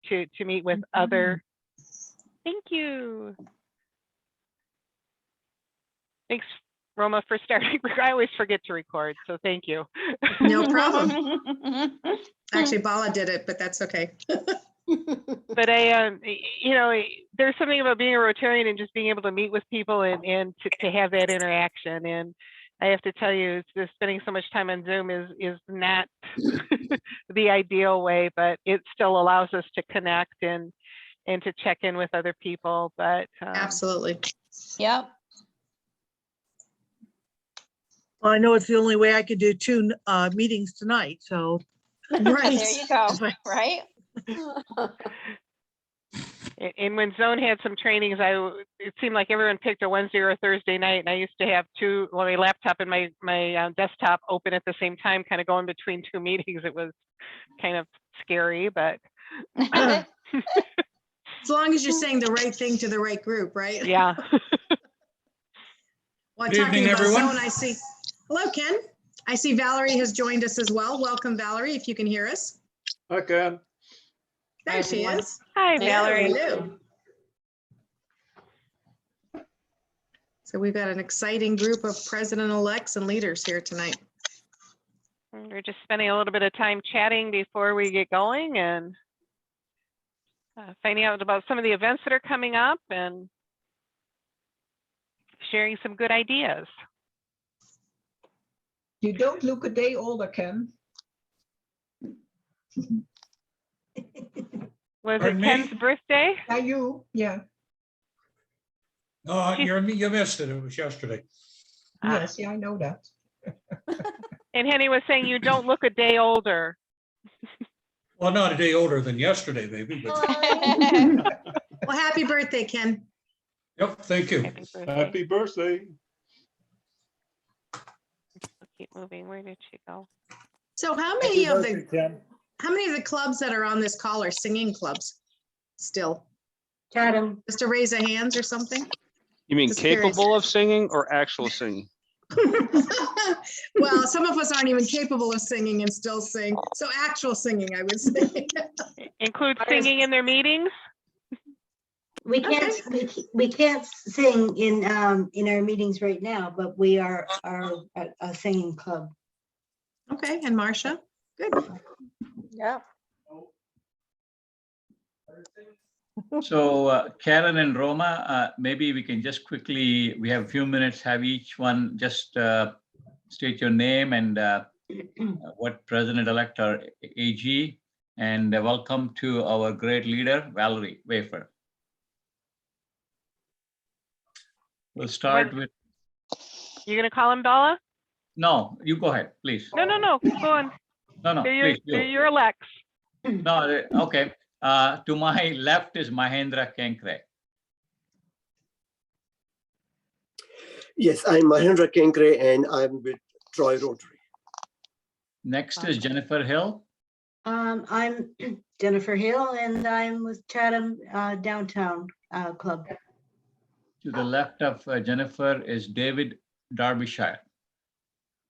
to meet with other. Thank you. Thanks, Roma, for starting. I always forget to record, so thank you. No problem. Actually, Bala did it, but that's okay. But you know, there's something about being a Rotarian and just being able to meet with people and to have that interaction. And I have to tell you, just spending so much time on Zoom is not the ideal way, but it still allows us to connect and to check in with other people. But Absolutely. Yep. Well, I know it's the only way I could do 2 meetings tonight, so. Right. There you go. Right. And when Zone had some trainings, it seemed like everyone picked a Wednesday or a Thursday night, and I used to have my laptop and my desktop open at the same time, kind of going between 2 meetings. It was kind of scary, but As long as you're saying the right thing to the right group, right? yeah. Well, Good talking evening, about everyone. Zone, I see. Hello, Ken. I see Valerie has joined us as well. Welcome, Valerie, if you can hear us. Okay. There she is. Hi, Valerie. Hello. So we've got an exciting group of president-elects and leaders here tonight. We're just spending a little bit of time chatting before we get going and finding out about some of the events that are coming up and sharing some good ideas. You don't look a day older, Ken. Was Pardon it me? Ken's birthday? Are you? Yeah. No, you missed it. It was yesterday. Ah. Yes, yeah, I know that. And Henny was saying you don't look a day older. Well, not a day older than yesterday, maybe, but Well, happy birthday, Ken. yep, thank you. Happy birthday. Happy birthday. Keep moving. Where did she go? So how many of the clubs that are on this call are singing clubs still? Chatham. Just to raise a hands or something? You mean Just curious. capable of singing or actual singing? Well, some of us aren't even capable of singing and still sing. So actual singing, I would say. Include singing in their meetings? We can't, we can't sing in our meetings right now, but we are a singing club. Okay, and Marcia? Good. Yeah. So Karen and Roma, maybe we can just quickly, we have a few minutes, have each one just state your name and what president-elect or AG, and welcome to our great leader, Valerie Wafer. We'll start with, You gonna call him Bella? no, you go ahead, please. No, go on. No, please. They're your elects. No, okay. To my left is Mahendra Kenkre. Yes, I'm Mahendra Kenkre and I'm with Troy Rotary. Next is Jennifer Hill. I'm Jennifer Hill and I'm with Chatham Downtown Club. To the left of Jennifer is David Derbyshire.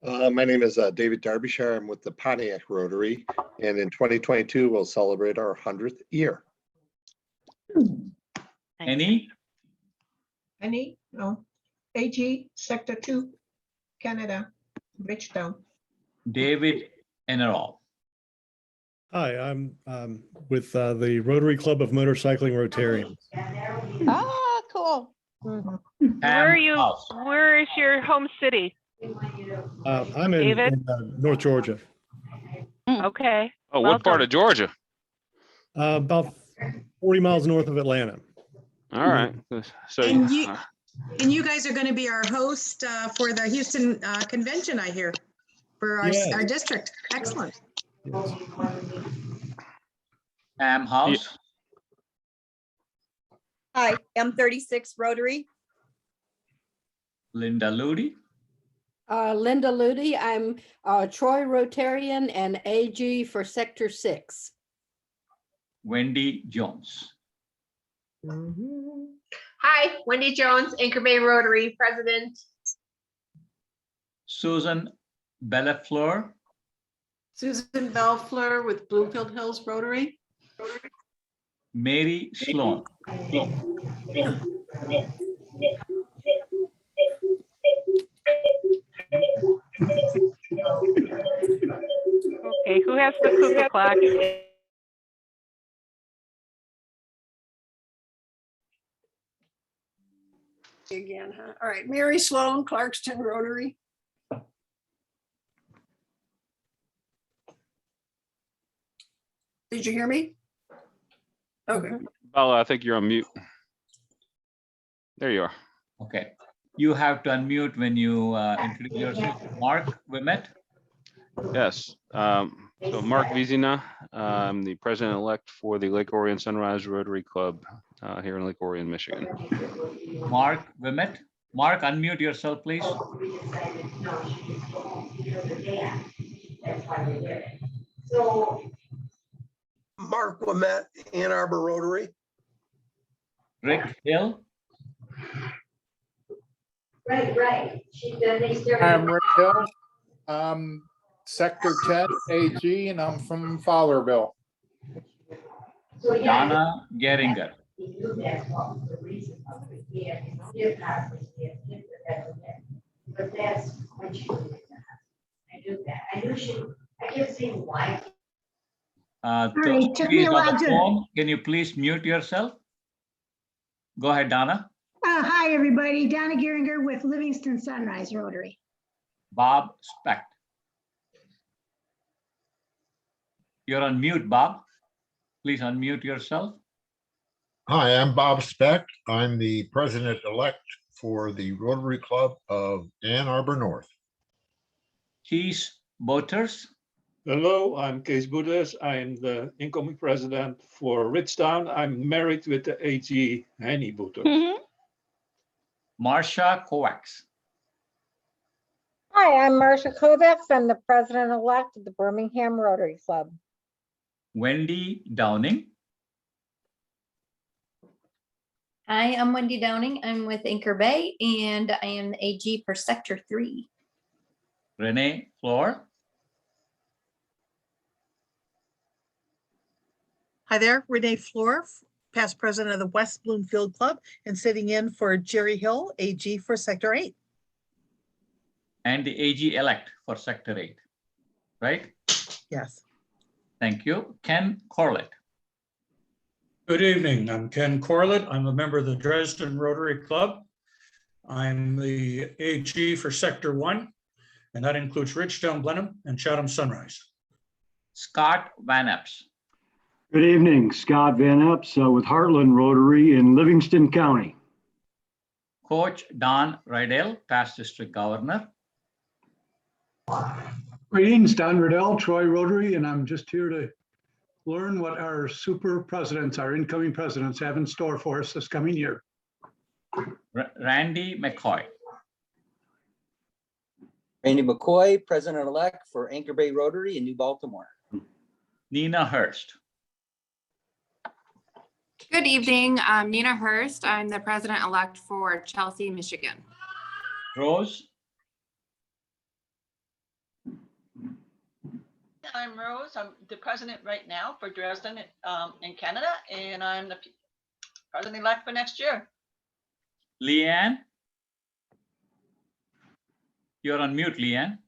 My name is David Derbyshire. I'm with the Pontiac Rotary, and in 2022 we'll celebrate our 100th year. Any? Any? No. AG, Sector 2, Canada, Bridgetown. David Eneral. Hi, I'm with the Rotary Club of Motorcycling Rotarians. Ah, cool. Where is your home city? I'm in David? North Georgia, Okay. Oh, what part welcome. of Georgia? about 40 miles north of Atlanta. All right. So And you guys are going to be our host for the Houston convention, I hear, for Yes. our district. Excellent. Yes. Pam House. Hi, M36 Rotary. Linda Ludi. Linda Ludi, I'm Troy Rotarian and AG for Sector 6. Wendy Jones. Hi, Wendy Jones, Anchor Bay Rotary President. Susan Bellefleur. Susan Belfleur with Bloomfield Hills Rotary. Mary Sloan. Okay, who has the cuckoo clock? Again, huh? All right, Mary Sloan, Clarkston Rotary. Did you hear me? Okay. Bella, I think you're on mute. There you are. Okay. You have to unmute when you introduce yourself. Mark Wimet. Yes. So Mark Vizina, I'm the president-elect for the Lake Orion Sunrise Rotary Club here in Lake Orion, Michigan. Mark Wimet. Mark, unmute yourself, please. Mark Lamette, Ann Arbor Rotary. Rick Hill. Right. I'm Rick Hill. Sector 10 AG, and I'm from Fowlerville. Donna Geringer. But that's what you do. I do that. I knew she, I kept saying why. Those please on the phone, can you please mute yourself? Go ahead, Donna. Hi, everybody. Donna Geringer with Livingston Sunrise Rotary. Bob Specht. You're on mute, Bob. Please unmute yourself. Hi, I'm Bob Specht. I'm the president-elect for the Rotary Club of Ann Arbor North. Keith Boaters. Hello, I'm Kees Boetes. I'm the incoming president for Ridgetown. I'm married with the AG Henny Boetes. Marsha Kovacs. Hi, I'm Marsha Kovacs. I'm the president-elect of the Birmingham Rotary Club. Wendy Downing. Hi, I'm Wendy Downing. I'm with Anchor Bay and I am the AG for Sector 3. Renee Floor. Hi there, Renee Floor, past president of the West Bloomfield Club and sitting in for Jerry Hill, AG for Sector 8. And the AG elect for Sector 8, right? Yes. Thank you. Ken Corlett. Good evening. I'm Ken Corlett. I'm a member of the Dresden Rotary Club. I'm the AG for Sector 1, and that includes Ridgetown, Blenheim, and Chatham Sunrise. Scott Van Epps. Good evening, Scott Van Epps with Heartland Rotary in Livingston County. Coach Don Rydell, past district governor. Greetings, Don Riddell, Troy Rotary, and I'm just here to learn what our super presidents, our incoming presidents have in store for us this coming year. Randy McCoy. Randy McCoy, president-elect for Anchor Bay Rotary in New Baltimore. Nina Hurst. Good evening. I'm Nina Hurst. I'm the president-elect for Chelsea, Michigan. Rose. I'm Rose. I'm the president right now for Dresden in Canada, and I'm the president-elect for next year. Leanne. You're on mute, Leanne.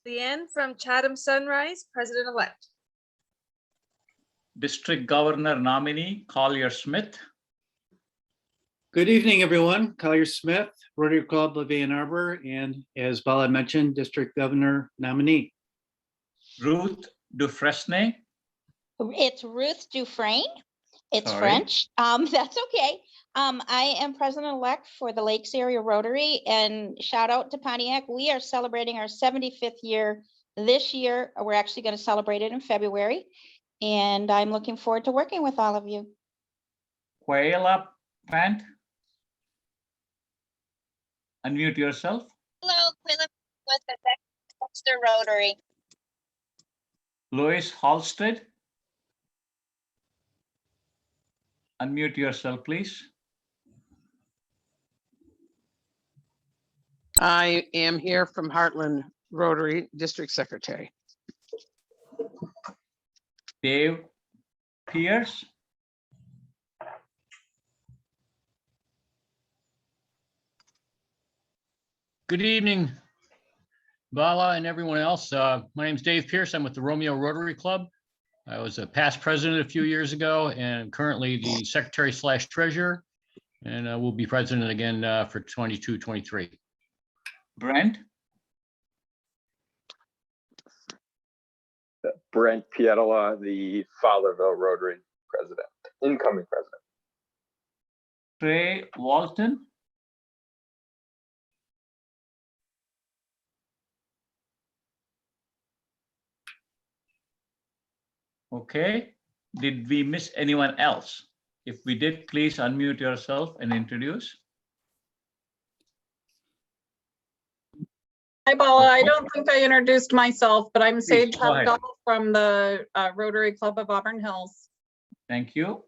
Leanne from Chatham Sunrise, president-elect. District Governor nominee Collier Smith. Good evening, everyone. Collier Smith, Rotary Club of Ann Arbor, and as Bala mentioned, District Governor nominee. Ruth Dufresne. It's Ruth Dufresne. It's Sorry. French. That's okay. I am president-elect for the Lakes Area Rotary, and shout out to Pontiac. We are celebrating our 75th year this year. We're actually going to celebrate it in February, and I'm looking forward to working with all of you. Quayla Pant. Unmute yourself. Hello, Quilla with the Dexter Rotary. Lois Halstead. Unmute yourself, please. I am here from Heartland Rotary District Secretary. Dave Pierce. Good evening, Vala and everyone else. My name's Dave Pierce. I'm with the Romeo Rotary Club. I was a past president a few years ago and currently the secretary/treasurer, and will be president again for 22-23. Brent. Brent Pietola, the Fowlerville Rotary president, incoming president. Trey Walton. Okay, did we miss anyone else? If we did, please unmute yourself and introduce. Hi, Bala. I don't think I introduced myself, but I'm Sage go ahead. Abdul from the Rotary Club of Auburn Hills. Thank you.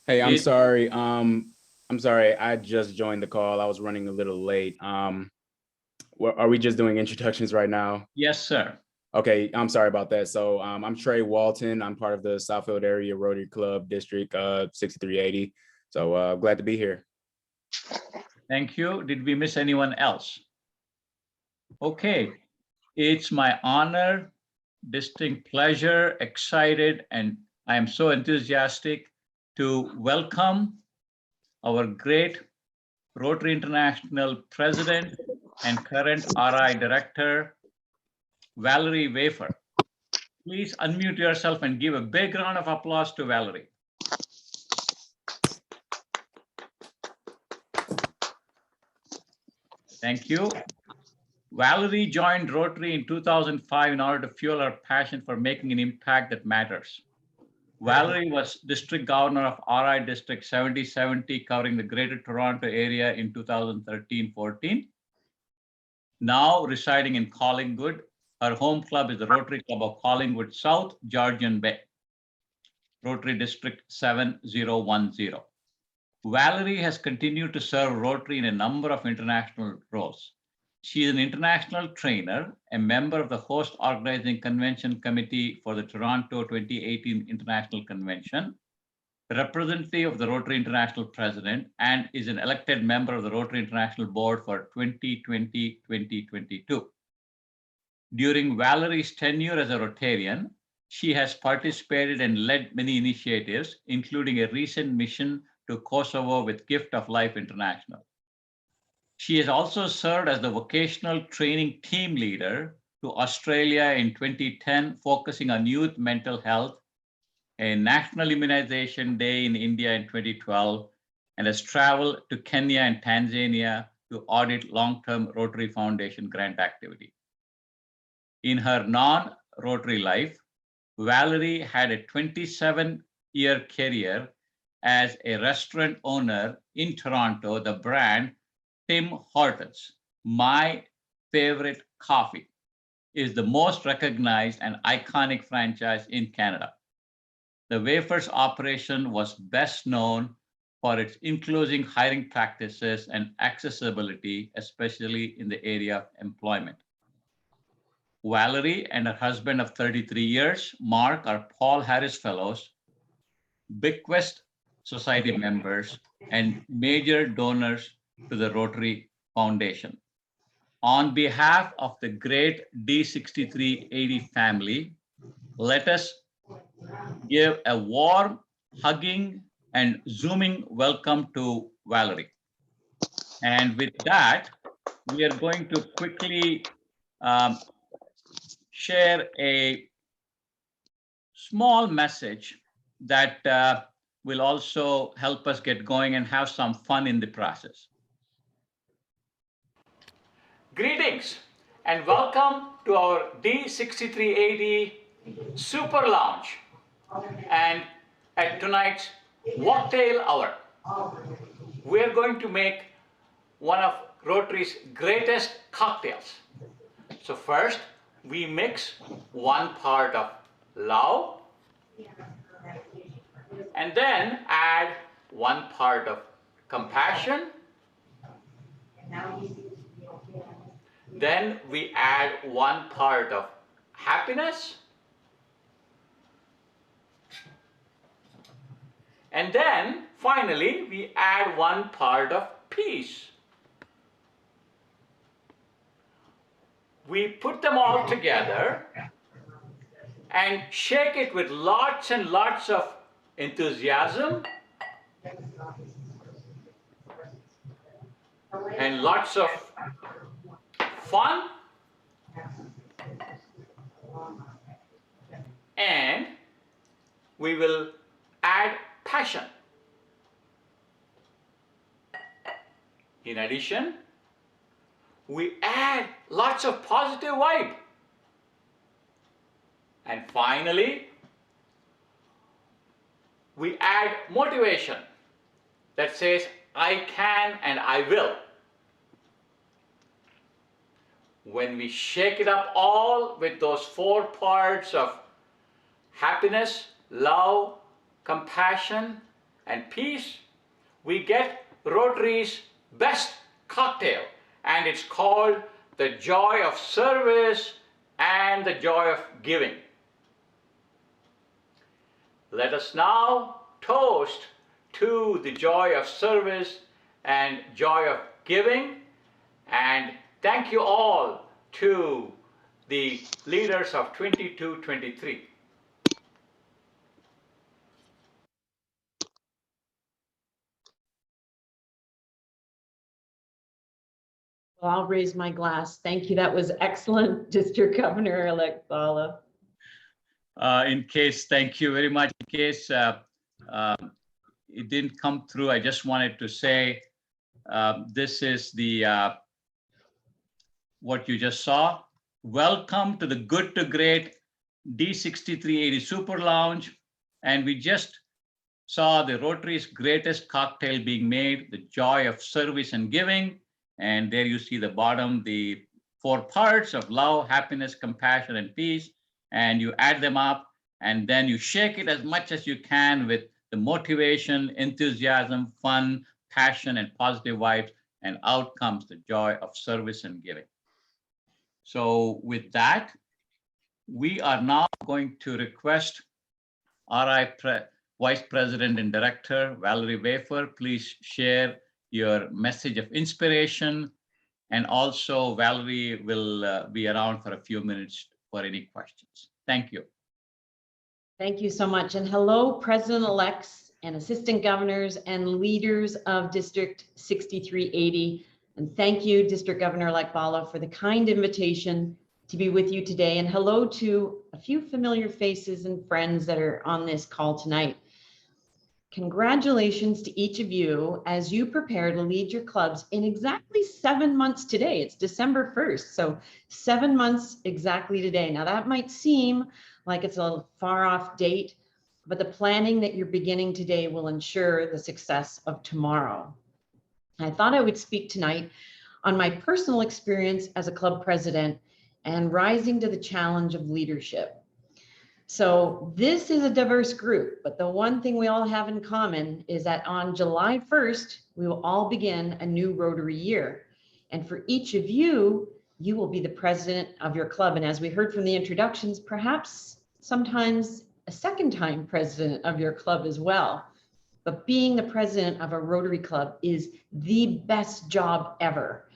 Hey, I'm It- sorry. I'm sorry. I just joined the call. I was running a little late. Are we just doing introductions right now? Yes, sir. Okay, I'm sorry about that. So I'm Trey Walton. I'm part of the Southfield Area Rotary Club District 6380. So glad to be here. Thank you. Did we miss anyone else? Okay, it's my honor, distinct pleasure, excited, and I am so enthusiastic to welcome our great Rotary International President and current RI Director, Valerie Wafer. Please unmute yourself and give a big round of applause to Valerie. Thank you. Valerie joined Rotary in 2005 in order to fuel her passion for making an impact that matters. Valerie was district governor of RI District 7070, covering the Greater Toronto area in 2013-14. Now residing in Collingwood, her home club is the Rotary Club of Collingwood South, Georgian Bay, Rotary District 7010. Valerie has continued to serve Rotary in a number of international roles. She is an international trainer, a member of the host organizing convention committee for the Toronto 2018 International Convention, representative of the Rotary International President, and is an elected member of the Rotary International Board for 2020-2022. During Valerie's tenure as a Rotarian, she has participated and led many initiatives, including a recent mission to Kosovo with Gift of Life International. She has also served as the vocational training team leader to Australia in 2010, focusing on youth mental health, a national immunization day in India in 2012, and has traveled to Kenya and Tanzania to audit long-term Rotary Foundation grant activity. In her non-Rotary life, Valerie had a 27-year career as a restaurant owner in Toronto. The brand Tim Hortons, my favorite coffee, is the most recognized and iconic franchise in Canada. The Wafers operation was best known for its inclusive hiring practices and accessibility, especially in the area of employment. Valerie and her husband of 33 years, Mark, are Paul Harris Fellows, Bequest Society members, and major donors to the Rotary Foundation. On behalf of the great D6380 family, let us give a warm, hugging, and zooming welcome to Valerie. And with that, we are going to quickly share a small message that will also help us get going and have some fun in the process. Greetings and welcome to our D6380 Super Lounge and at tonight's Mocktail Hour. We're going to make one of Rotary's greatest cocktails. So first, we mix 1 part of love and then add 1 part of compassion Then we add one part of happiness. And then finally, we add one part of peace. We put them all together and shake it with lots and lots of enthusiasm and lots of fun, and we will add passion. In addition, we add lots of positive vibe. And finally, we add motivation that says, I can and I will. When we shake it up all with those 4 parts of happiness, love, compassion, and peace, we get Rotary's best cocktail, and it's called the joy of service and the joy of giving. Let us now toast to the joy of service and joy of giving, and thank you all to the leaders of 22-23. Well, I'll raise my glass. Thank you. That was excellent, District Governor-elect Bala. Thank you very much. In case it didn't come through, I just wanted to say this is the what you just saw. Welcome to the Good to Great D6380 Super Lounge. And we just saw the Rotary's greatest cocktail being made, the joy of service and giving. And there you see the bottom, the 4 parts of love, happiness, compassion, and peace. And you add them up, and then you shake it as much as you can with the motivation, enthusiasm, fun, passion, and positive vibes, and out comes the joy of service and giving. So with that, we are now going to request RI Vice President and Director Valerie Wafer, please share your message of inspiration. And also Valerie will be around for a few minutes for any questions. Thank you. Thank you so much. And hello, President-elects and Assistant Governors and leaders of District 6380. And thank you, District Governor-elect Bala, for the kind invitation to be with you today. And hello to a few familiar faces and friends that are on this call tonight. Congratulations to each of you as you prepare to lead your clubs in exactly 7 months today. It's December 1st, so 7 months exactly today. Now that might seem like it's a far off date, but the planning that you're beginning today will ensure the success of tomorrow. I thought I would speak tonight on my personal experience as a club president and rising to the challenge of leadership. So this is a diverse group, but the one thing we all have in common is that on July 1st, we will all begin a new Rotary year. And for each of you, you will be the president of your club. And as we heard from the introductions, perhaps sometimes a second time president of your club as well. But being the president of a Rotary club is the best job ever.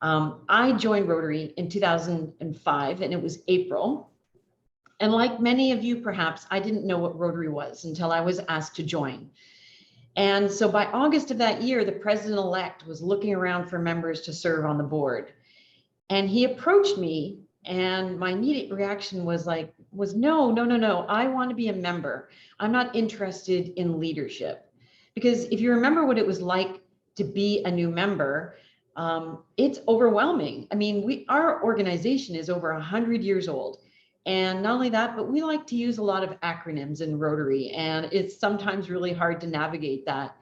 I joined Rotary in 2005, and it was April. And like many of you, perhaps, I didn't know what Rotary was until I was asked to join. And so by August of that year, the president-elect was looking around for members to serve on the board. And he approached me, and my immediate reaction was no, I want to be a member. I'm not interested in leadership. Because if you remember what it was like to be a new member, it's overwhelming. I mean, our organization is over 100 years old. And not only that, but we like to use a lot of acronyms in Rotary, and it's sometimes really hard to navigate that.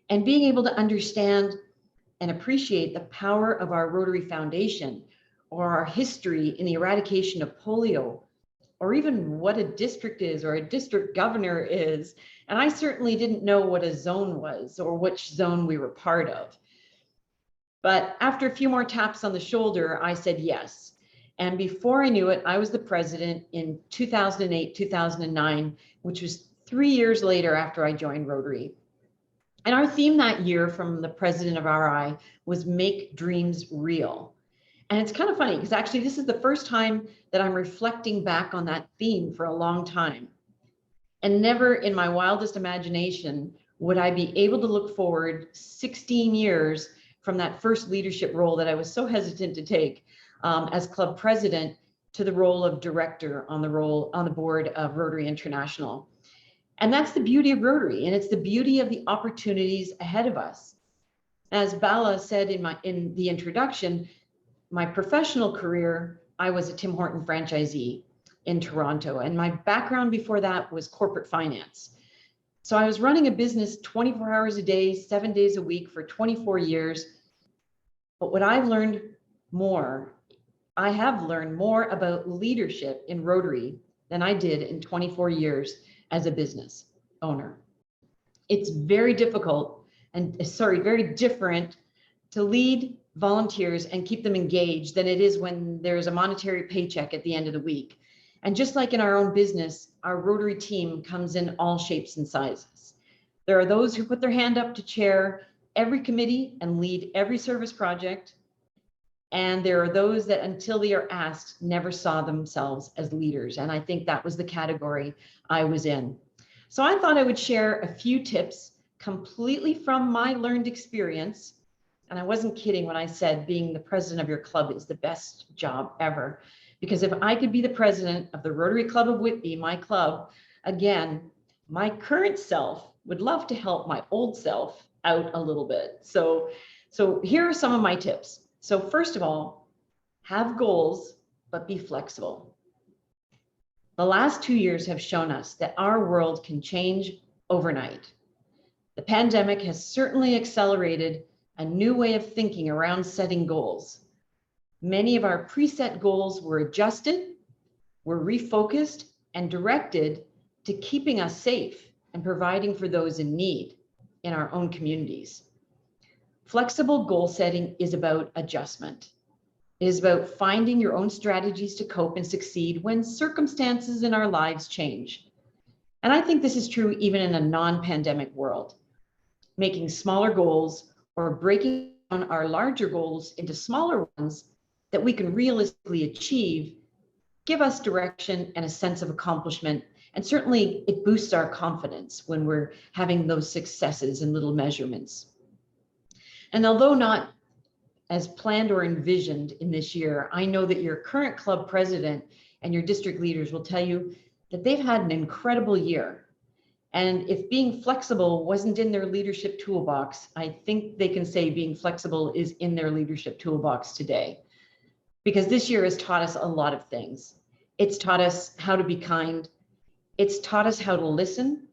And being able to understand and appreciate the power of our Rotary Foundation, or our history in the eradication of polio, or even what a district is or a district governor is. And I certainly didn't know what a zone was or which zone we were part of. But after a few more taps on the shoulder, I said yes. And before I knew it, I was the president in 2008, 2009, which was 3 years later after I joined Rotary. And our theme that year from the president of RI was Make Dreams Real. And it's kind of funny because actually this is the first time that I'm reflecting back on that theme for a long time. And never in my wildest imagination would I be able to look forward 16 years from that first leadership role that I was so hesitant to take as club president to the role of director on the board of Rotary International. And that's the beauty of Rotary, and it's the beauty of the opportunities ahead of us. As Bala said in the introduction, my professional career, I was a Tim Horton franchisee in Toronto, and my background before that was corporate finance. So I was running a business 24 hours a day, 7 days a week for 24 years. But what I've learned more, I have learned more about leadership in Rotary than I did in 24 years as a business owner. It's very difficult and very different to lead volunteers and keep them engaged than it is when there's a monetary paycheck at the end of the week. And just like in our own business, our Rotary team comes in all shapes and sizes. There are those who put their hand up to chair every committee and lead every service project. And there are those that until they are asked, never saw themselves as leaders. And I think that was the category I was in. So I thought I would share a few tips completely from my learned experience. And I wasn't kidding when I said being the president of your club is the best job ever. Because if I could be the president of the Rotary Club of Whitby, my club, again, my current self would love to help my old self out a little bit. So here are some of my tips. So first of all, have goals, but be flexible. The last 2 years have shown us that our world can change overnight. The pandemic has certainly accelerated a new way of thinking around setting goals. Many of our preset goals were adjusted, were refocused, and directed to keeping us safe and providing for those in need in our own communities. Flexible goal setting is about adjustment. It is about finding your own strategies to cope and succeed when circumstances in our lives change. And I think this is true even in a non-pandemic world. Making smaller goals or breaking down our larger goals into smaller ones that we can realistically achieve give us direction and a sense of accomplishment. And certainly it boosts our confidence when we're having those successes and little measurements. And although not as planned or envisioned in this year, I know that your current club president and your district leaders will tell you that they've had an incredible year. And if being flexible wasn't in their leadership toolbox, I think they can say being flexible is in their leadership toolbox today. Because this year has taught us a lot of things. It's taught us how to be kind. It's taught us how to listen.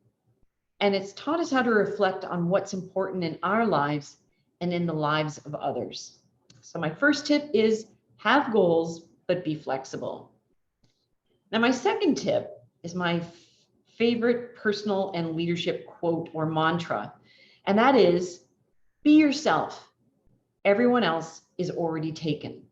And it's taught us how to reflect on what's important in our lives and in the lives of others. So my first tip is have goals, but be flexible. Now, my second tip is my favorite personal and leadership quote or mantra, and that is, be yourself. Everyone else is already taken.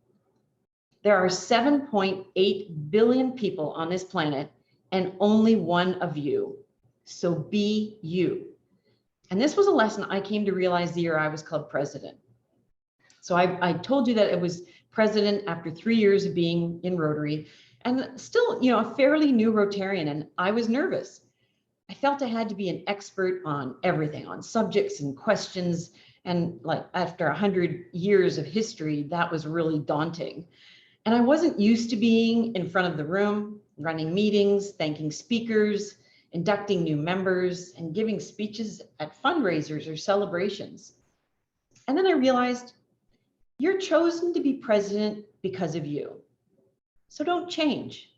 There are 7.8 billion people on this planet and only one of you. So be you. And this was a lesson I came to realize the year I was club president. So I told you that I was president after 3 years of being in Rotary and still, a fairly new Rotarian, and I was nervous. I felt I had to be an expert on everything, on subjects and questions. And like after 100 years of history, that was really daunting. And I wasn't used to being in front of the room, running meetings, thanking speakers, inducting new members, and giving speeches at fundraisers or celebrations. And then I realized you're chosen to be president because of you. So don't change.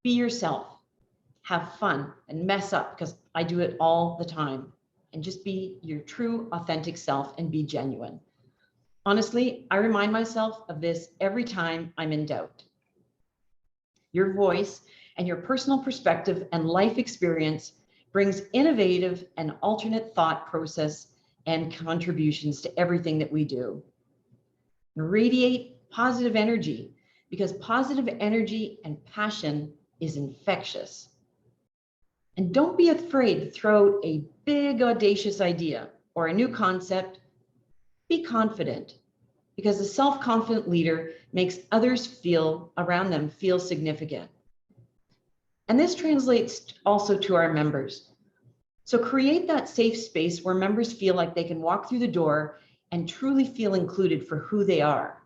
Be yourself. Have fun and mess up, because I do it all the time. And just be your true, authentic self and be genuine. Honestly, I remind myself of this every time I'm in doubt. Your voice and your personal perspective and life experience brings innovative and alternate thought process and contributions to everything that we do. and radiate positive energy, because positive energy and passion is infectious. And don't be afraid to throw out a big audacious idea or a new concept. Be confident, because a self-confident leader makes others around them feel significant. And this translates also to our members. So create that safe space where members feel like they can walk through the door and truly feel included for who they are.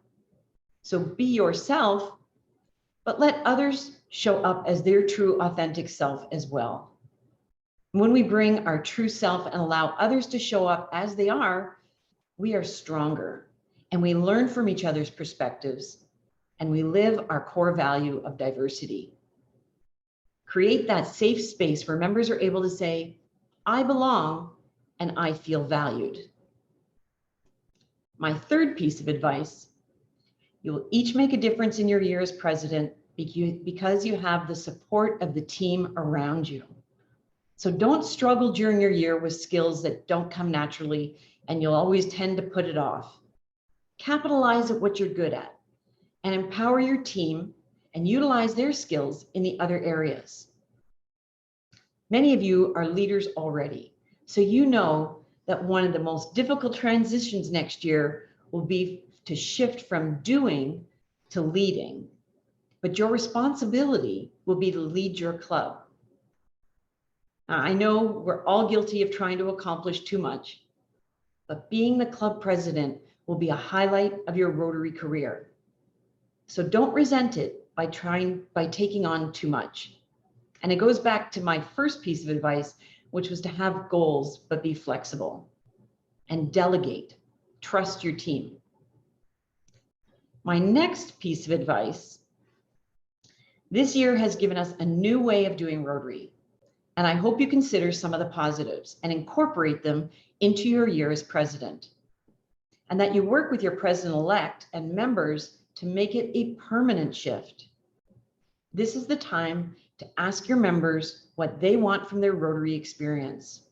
So be yourself, but let others show up as their true authentic self as well. When we bring our true self and allow others to show up as they are, we are stronger, and we learn from each other's perspectives, and we live our core value of diversity. Create that safe space where members are able to say, I belong and I feel valued. My third piece of advice, you will each make a difference in your year as president because you have the support of the team around you. So don't struggle during your year with skills that don't come naturally and you'll always tend to put it off. Capitalize at what you're good at and empower your team and utilize their skills in the other areas. Many of you are leaders already, so you know that one of the most difficult transitions next year will be to shift from doing to leading. But your responsibility will be to lead your club. I know we're all guilty of trying to accomplish too much, but being the club president will be a highlight of your Rotary career. So don't resent it by taking on too much. And it goes back to my first piece of advice, which was to have goals, but be flexible and delegate, trust your team. My next piece of advice, this year has given us a new way of doing Rotary. And I hope you consider some of the positives and incorporate them into your year as president. And that you work with your president-elect and members to make it a permanent shift. This is the time to ask your members what they want from their Rotary experience.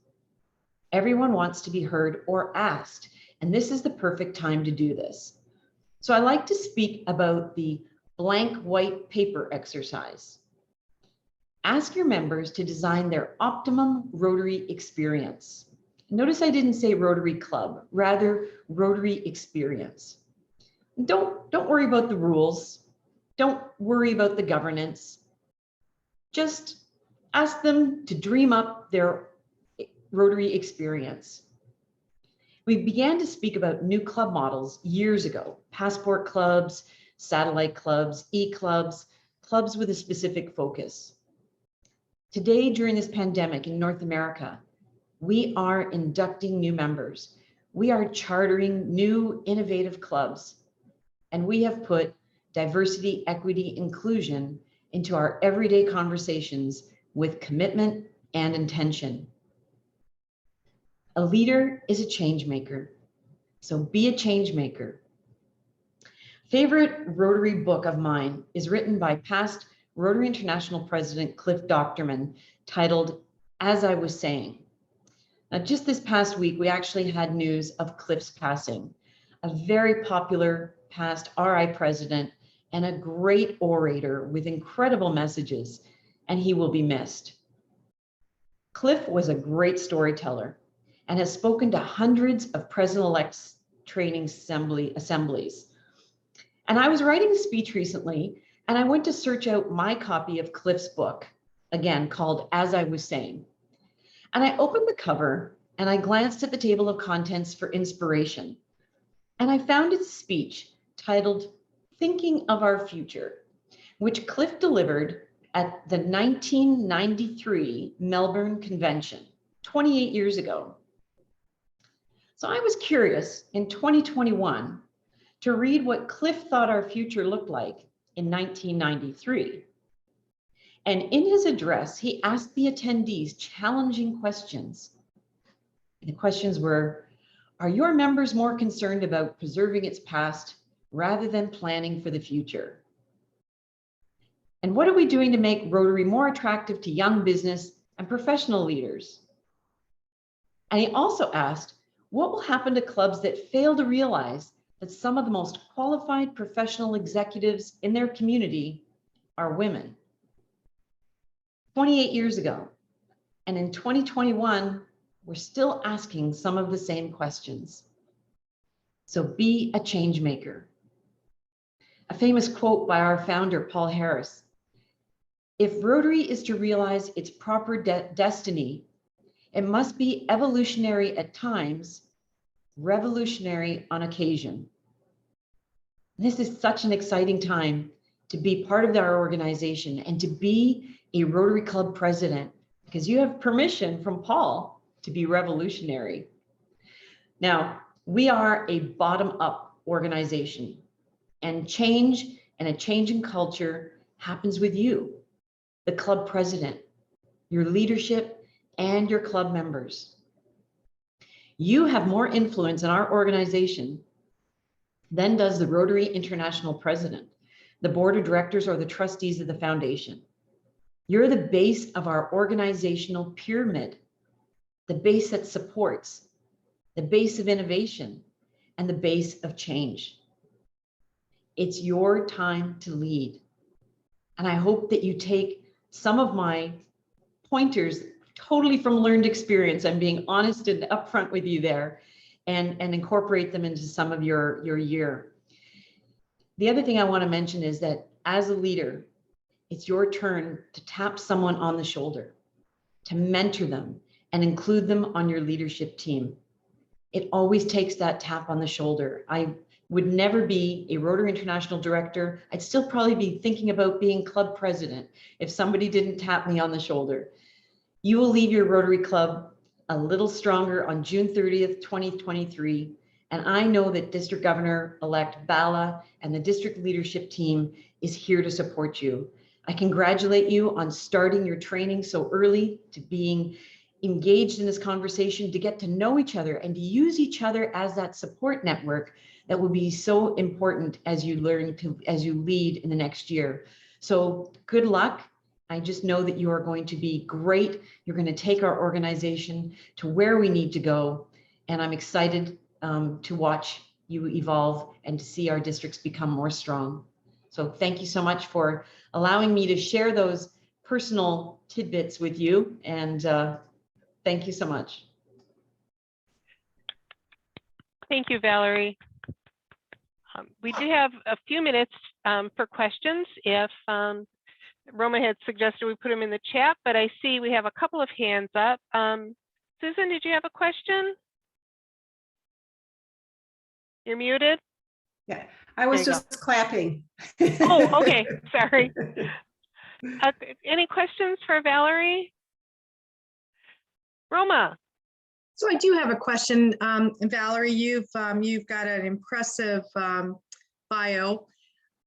Everyone wants to be heard or asked, and this is the perfect time to do this. So I like to speak about the blank white paper exercise. Ask your members to design their optimum Rotary experience. Notice I didn't say Rotary Club, rather Rotary experience. Don't worry about the rules. Don't worry about the governance. Just ask them to dream up their Rotary experience. We began to speak about new club models years ago, passport clubs, satellite clubs, e-clubs, clubs with a specific focus. Today, during this pandemic in North America, we are inducting new members. We are chartering new innovative clubs, and we have put diversity, equity, inclusion into our everyday conversations with commitment and intention. A leader is a change maker, so be a change maker. Favorite Rotary book of mine is written by past Rotary International President Cliff Docterman, titled As I Was Saying. Now, just this past week, we actually had news of Cliff's passing, a very popular past RI president and a great orator with incredible messages, and he will be missed. Cliff was a great storyteller and has spoken to hundreds of president-elect's training assemblies. And I was writing a speech recently, and I went to search out my copy of Cliff's book, again, called As I Was Saying. And I opened the cover and I glanced at the table of contents for inspiration. And I found his speech titled Thinking of Our Future, which Cliff delivered at the 1993 Melbourne Convention, 28 years ago. So I was curious in 2021 to read what Cliff thought our future looked like in 1993. And in his address, he asked the attendees challenging questions. The questions were, are your members more concerned about preserving its past rather than planning for the future? And what are we doing to make Rotary more attractive to young business and professional leaders? And he also asked, what will happen to clubs that fail to realize that some of the most qualified professional executives in their community are women. 28 years ago, and in 2021, we're still asking some of the same questions. So be a change maker. A famous quote by our founder, Paul Harris: "If Rotary is to realize its proper destiny, it must be evolutionary at times, revolutionary on occasion." This is such an exciting time to be part of our organization and to be a Rotary Club president, because you have permission from Paul to be revolutionary. Now, we are a bottom-up organization, and change and a change in culture happens with you, the club president, your leadership, and your club members. You have more influence in our organization than does the Rotary International president, the board of directors, or the trustees of the foundation. You're the base of our organizational pyramid, the base that supports, the base of innovation, and the base of change. It's your time to lead. And I hope that you take some of my pointers totally from learned experience. I'm being honest and upfront with you there, and incorporate them into some of your year. The other thing I want to mention is that as a leader, it's your turn to tap someone on the shoulder, to mentor them and include them on your leadership team. It always takes that tap on the shoulder. I would never be a Rotary International director. I'd still probably be thinking about being club president if somebody didn't tap me on the shoulder. You will leave your Rotary Club a little stronger on June 30th, 2023. And I know that District Governor-elect Bala and the district leadership team is here to support you. I congratulate you on starting your training so early, to being engaged in this conversation, to get to know each other and to use each other as that support network that will be so important as you lead in the next year. So good luck. I just know that you are going to be great. You're going to take our organization to where we need to go. And I'm excited to watch you evolve and to see our districts become more strong. So thank you so much for allowing me to share those personal tidbits with you. And thank you so much. Thank you, Valerie. We do have a few minutes for questions. If Roma had suggested we put them in the chat, but I see we have a couple of hands up. Susan, did you have a question? You're muted. Yeah, I was just clapping. Oh, okay, sorry. Any questions for Valerie? Roma. So I do have a question. Valerie, you've got an impressive bio.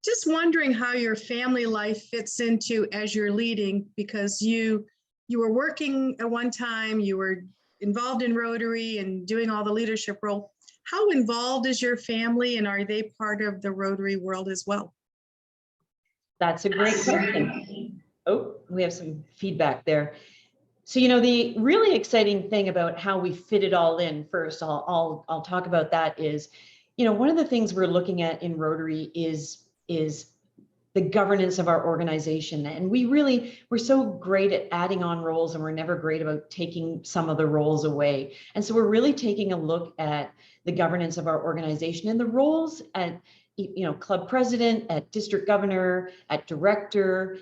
Just wondering how your family life fits into as you're leading, because you were working at one time, you were involved in Rotary and doing all the leadership role. How involved is your family, and are they part of the Rotary world as well? That's a great question. Oh, we have some feedback there. So, you know, the really exciting thing about how we fit it all in, first, I'll talk about that is, you know, one of the things we're looking at in Rotary is the governance of our organization. And we're so great at adding on roles, and we're never great about taking some of the roles away. And so we're really taking a look at the governance of our organization and the roles at, you know, club president, at district governor, at director,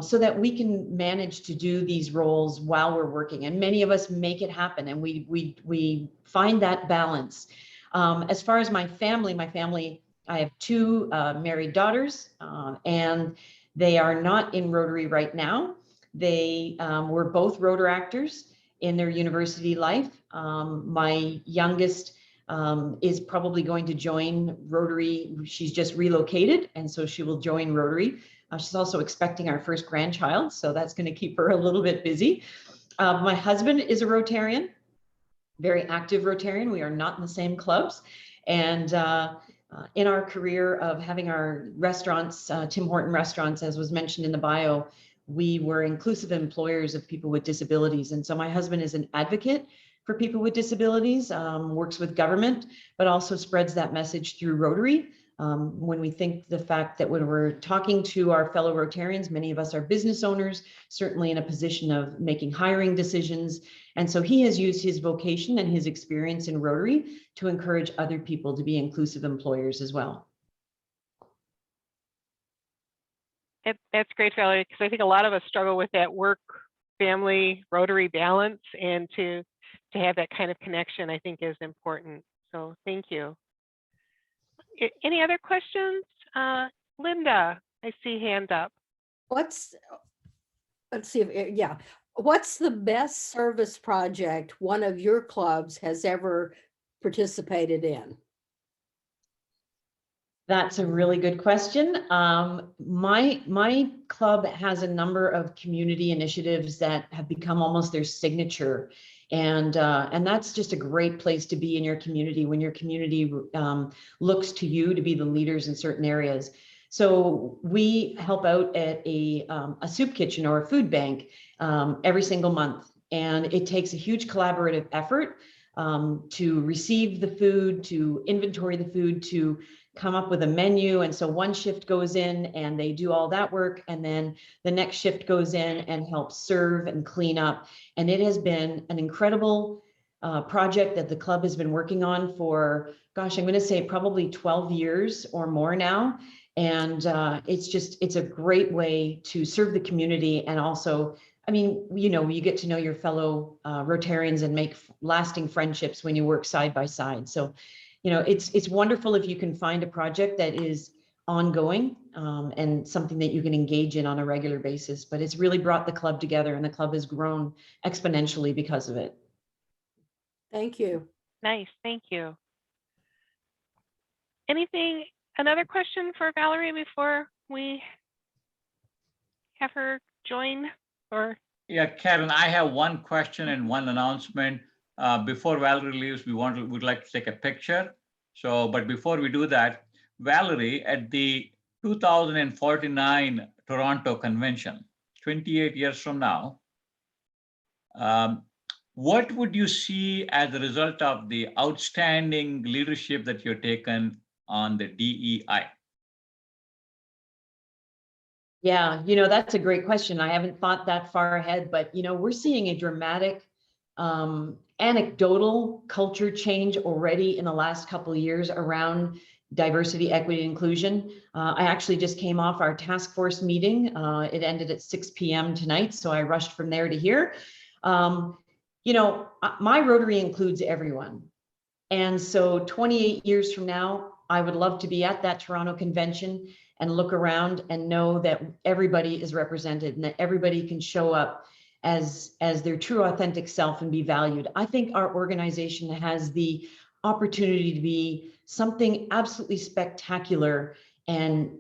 so that we can manage to do these roles while we're working. And many of us make it happen, and we find that balance. As far as my family, I have two married daughters, and they are not in Rotary right now. They were both Rotaractors in their university life. My youngest is probably going to join Rotary. She's just relocated, and so she will join Rotary. She's also expecting our first grandchild, so that's going to keep her a little bit busy. My husband is a Rotarian, very active Rotarian. We are not in the same clubs. And in our career of having our restaurants, Tim Horton restaurants, as was mentioned in the bio, we were inclusive employers of people with disabilities. And so my husband is an advocate for people with disabilities, works with government, but also spreads that message through Rotary. When we think the fact that when we're talking to our fellow Rotarians, many of us are business owners, certainly in a position of making hiring decisions. And so he has used his vocation and his experience in Rotary to encourage other people to be inclusive employers as well. That's great, Valerie, because I think a lot of us struggle with that work, family, Rotary balance, and to have that kind of connection, I think is important. So thank you. Any other questions? Linda, I see hand up. Let's see if, yeah. What's the best service project one of your clubs has ever participated in? That's a really good question. My club has a number of community initiatives that have become almost their signature. And that's just a great place to be in your community when your community looks to you to be the leaders in certain areas. So we help out at a soup kitchen or a food bank every single month. And it takes a huge collaborative effort to receive the food, to inventory the food, to come up with a menu. And so one shift goes in and they do all that work. And then the next shift goes in and helps serve and clean up. And it has been an incredible project that the club has been working on for, gosh, I'm going to say probably 12 years or more now. And it's a great way to serve the community. And also, I mean, you know, you get to know your fellow Rotarians and make lasting friendships when you work side by side. So, you know, it's wonderful if you can find a project that is ongoing and something that you can engage in on a regular basis. But it's really brought the club together, and the club has grown exponentially because of it. Thank you. Nice, thank you. Another question for Valerie before we have her join? Or yeah, Karen, I have one question and one announcement. Before Valerie leaves, would like to take a picture. So, but before we do that, Valerie, at the 2049 Toronto Convention, 28 years from now, what would you see as a result of the outstanding leadership that you've taken on the DEI? Yeah, you know, that's a great question. I haven't thought that far ahead, but, you know, we're seeing a dramatic anecdotal culture change already in the last couple of years around diversity, equity, and inclusion. I actually just came off our task force meeting. It ended at 6 p.m. tonight, so I rushed from there to here. You know, my Rotary includes everyone. And so 28 years from now, I would love to be at that Toronto convention and look around and know that everybody is represented and that everybody can show up as their true authentic self and be valued. I think our organization has the opportunity to be something absolutely spectacular and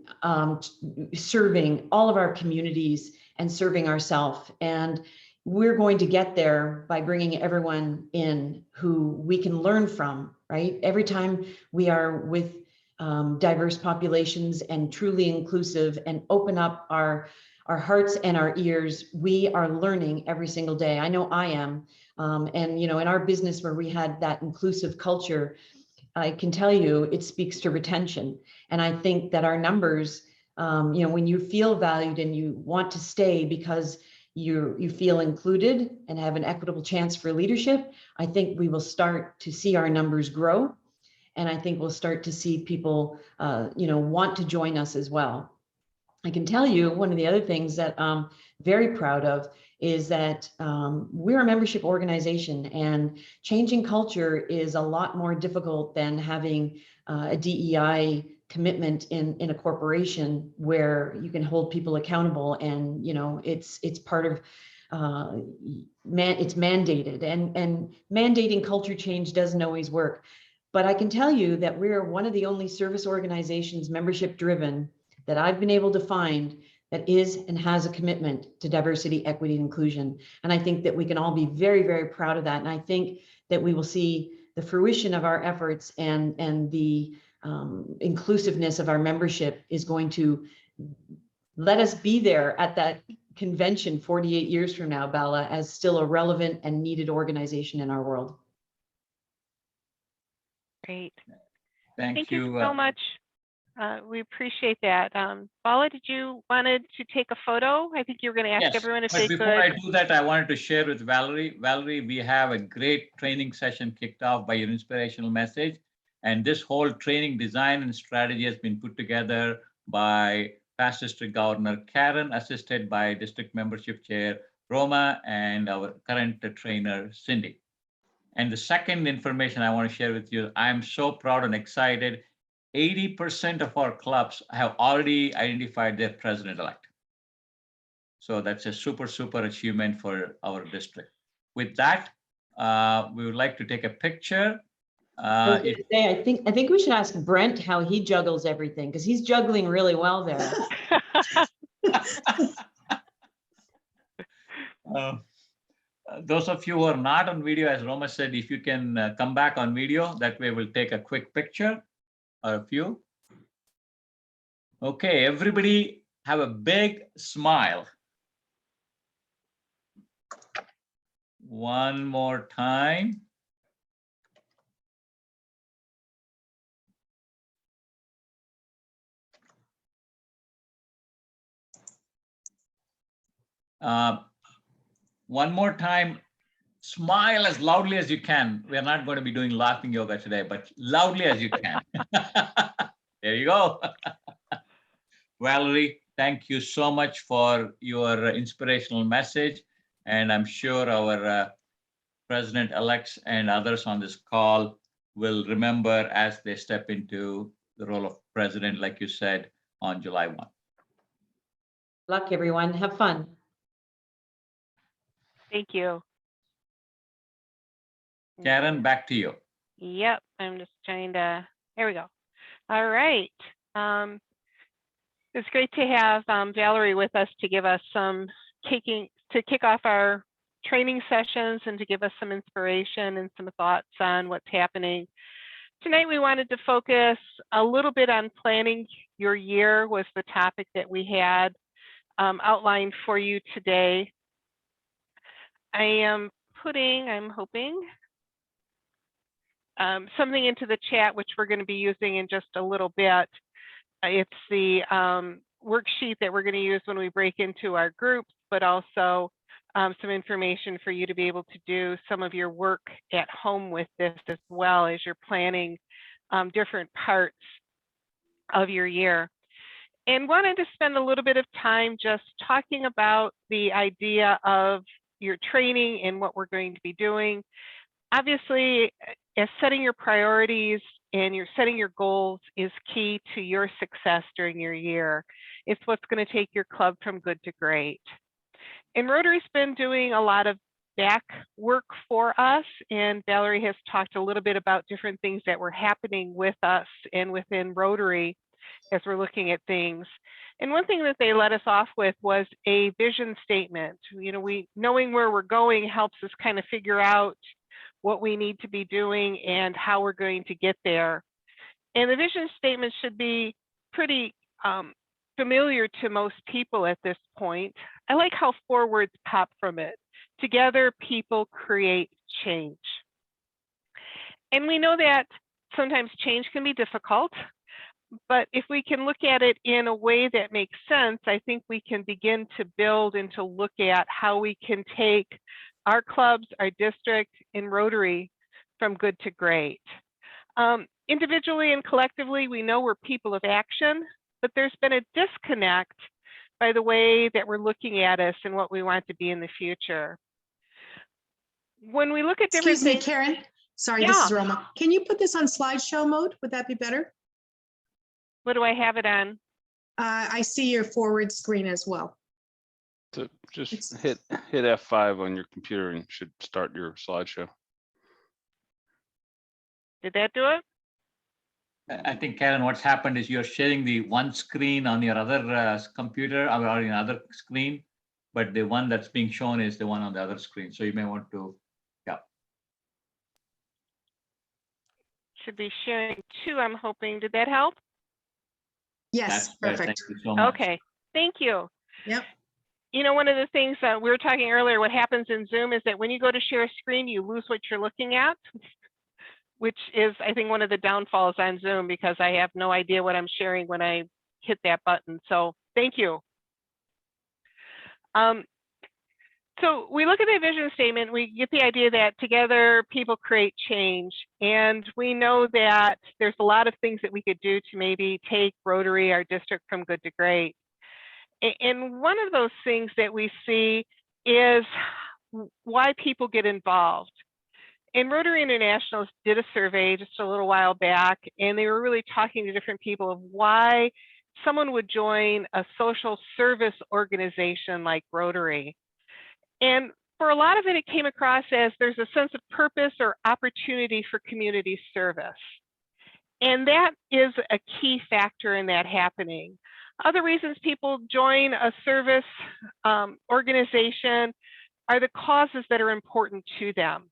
serving all of our communities and serving ourselves. And we're going to get there by bringing everyone in who we can learn from, right? Every time we are with diverse populations and truly inclusive and open up our hearts and our ears, we are learning every single day. I know I am. And, you know, in our business where we had that inclusive culture, I can tell you it speaks to retention. And I think that our numbers, you know, when you feel valued and you want to stay because you feel included and have an equitable chance for leadership, I think we will start to see our numbers grow. And I think we'll start to see people, you know, want to join us as well. I can tell you one of the other things that I'm very proud of is that we're a membership organization, and changing culture is a lot more difficult than having a DEI commitment in a corporation where you can hold people accountable, and you know it's part of it's mandated, and mandating culture change doesn't always work. But I can tell you that we're one of the only service organizations, membership driven, that I've been able to find that is and has a commitment to diversity, equity, and inclusion. And I think that we can all be very, very proud of that. And I think that we will see the fruition of our efforts, and the inclusiveness of our membership is going to let us be there at that convention 48 years from now, Bella, as still a relevant and needed organization in our world. Great. Thank you you. so much. We appreciate that. Bala, did you wanted to take a photo? I think you were going to ask Yes, everyone if but they before I could. do that, I wanted to share with Valerie. Valerie, we have a great training session kicked off by your inspirational message. And this whole training design and strategy has been put together by past district governor Karen, assisted by district membership chair Roma and our current trainer Cindy. And the second information I want to share with you, I'm so proud and excited. 80% of our clubs have already identified their president-elect. So that's a super, super achievement for our district. With that, we would like to take a picture. I think we should ask Brent how he juggles everything, because he's juggling really well there. Those of you who are not on video, as Roma said, if you can come back on video, that way we'll take a quick picture or a few. Okay, everybody have a big smile. One more time. One more time, smile as loudly as you can. We're not going to be doing laughing yoga today, but loudly as you can. There you go. Valerie, thank you so much for your inspirational message. And I'm sure our president-elects and others on this call will remember as they step into the role of president, like you said, on July 1. Luck, everyone. Have fun. Thank you. Karen, back to you. Yep, I'm just trying to, there we go. All right. It's great to have Valerie with us to give us some to kick off our training sessions and to give us some inspiration and some thoughts on what's happening. Tonight, we wanted to focus a little bit on planning your year was the topic that we had outlined for you today. I am putting, I'm hoping, something into the chat, which we're going to be using in just a little bit. It's the worksheet that we're going to use when we break into our groups, but also some information for you to be able to do some of your work at home with this as well as you're planning different parts of your year. And wanted to spend a little bit of time just talking about the idea of your training and what we're going to be doing. Obviously, as setting your priorities and you're setting your goals is key to your success during your year. It's what's going to take your club from good to great. And Rotary's been doing a lot of back work for us, and Valerie has talked a little bit about different things that were happening with us and within Rotary as we're looking at things. And one thing that they let us off with was a vision statement. You know, knowing where we're going helps us kind of figure out what we need to be doing and how we're going to get there. And the vision statement should be pretty familiar to most people at this point. I like how 4 words pop from it. Together, people create change. And we know that sometimes change can be difficult, but if we can look at it in a way that makes sense, I think we can begin to build and to look at how we can take our clubs, our district, and Rotary from good to great. Individually and collectively, we know we're people of action, but there's been a disconnect by the way that we're looking at us and what we want to be in the future. When we look at different Excuse me, things, Karen. Sorry, this is Roma. Can you put this on slideshow mode? Would that be better? What do I have it on? I see your forward screen as well. So just hit F5 on your computer and should start your slideshow. Did that do it? I think, Karen, what's happened is you're sharing the one screen on your other computer or on other screen, but the one that's being shown is the one on the other screen. So you may want to, yeah. Should be sharing 2, I'm hoping. Did that help? Yes, perfect. Thank you so much. Okay, thank you. Yep. one of the things that we were talking earlier, what happens in Zoom is that when you go to share a screen, you lose what you're looking at, which is, I think, one of the downfalls on Zoom, because I have no idea what I'm sharing when I hit that button. So thank you. So we look at the vision statement, we get the idea that together people create change. And we know that there's a lot of things that we could do to maybe take Rotary, our district, from good to great. And one of those things that we see is why people get involved. And Rotary International did a survey just a little while back, and they were really talking to different people of why someone would join a social service organization like Rotary. And for a lot of it, it came across as there's a sense of purpose or opportunity for community service. And that is a key factor in that happening. Other reasons people join a service organization are the causes that are important to them.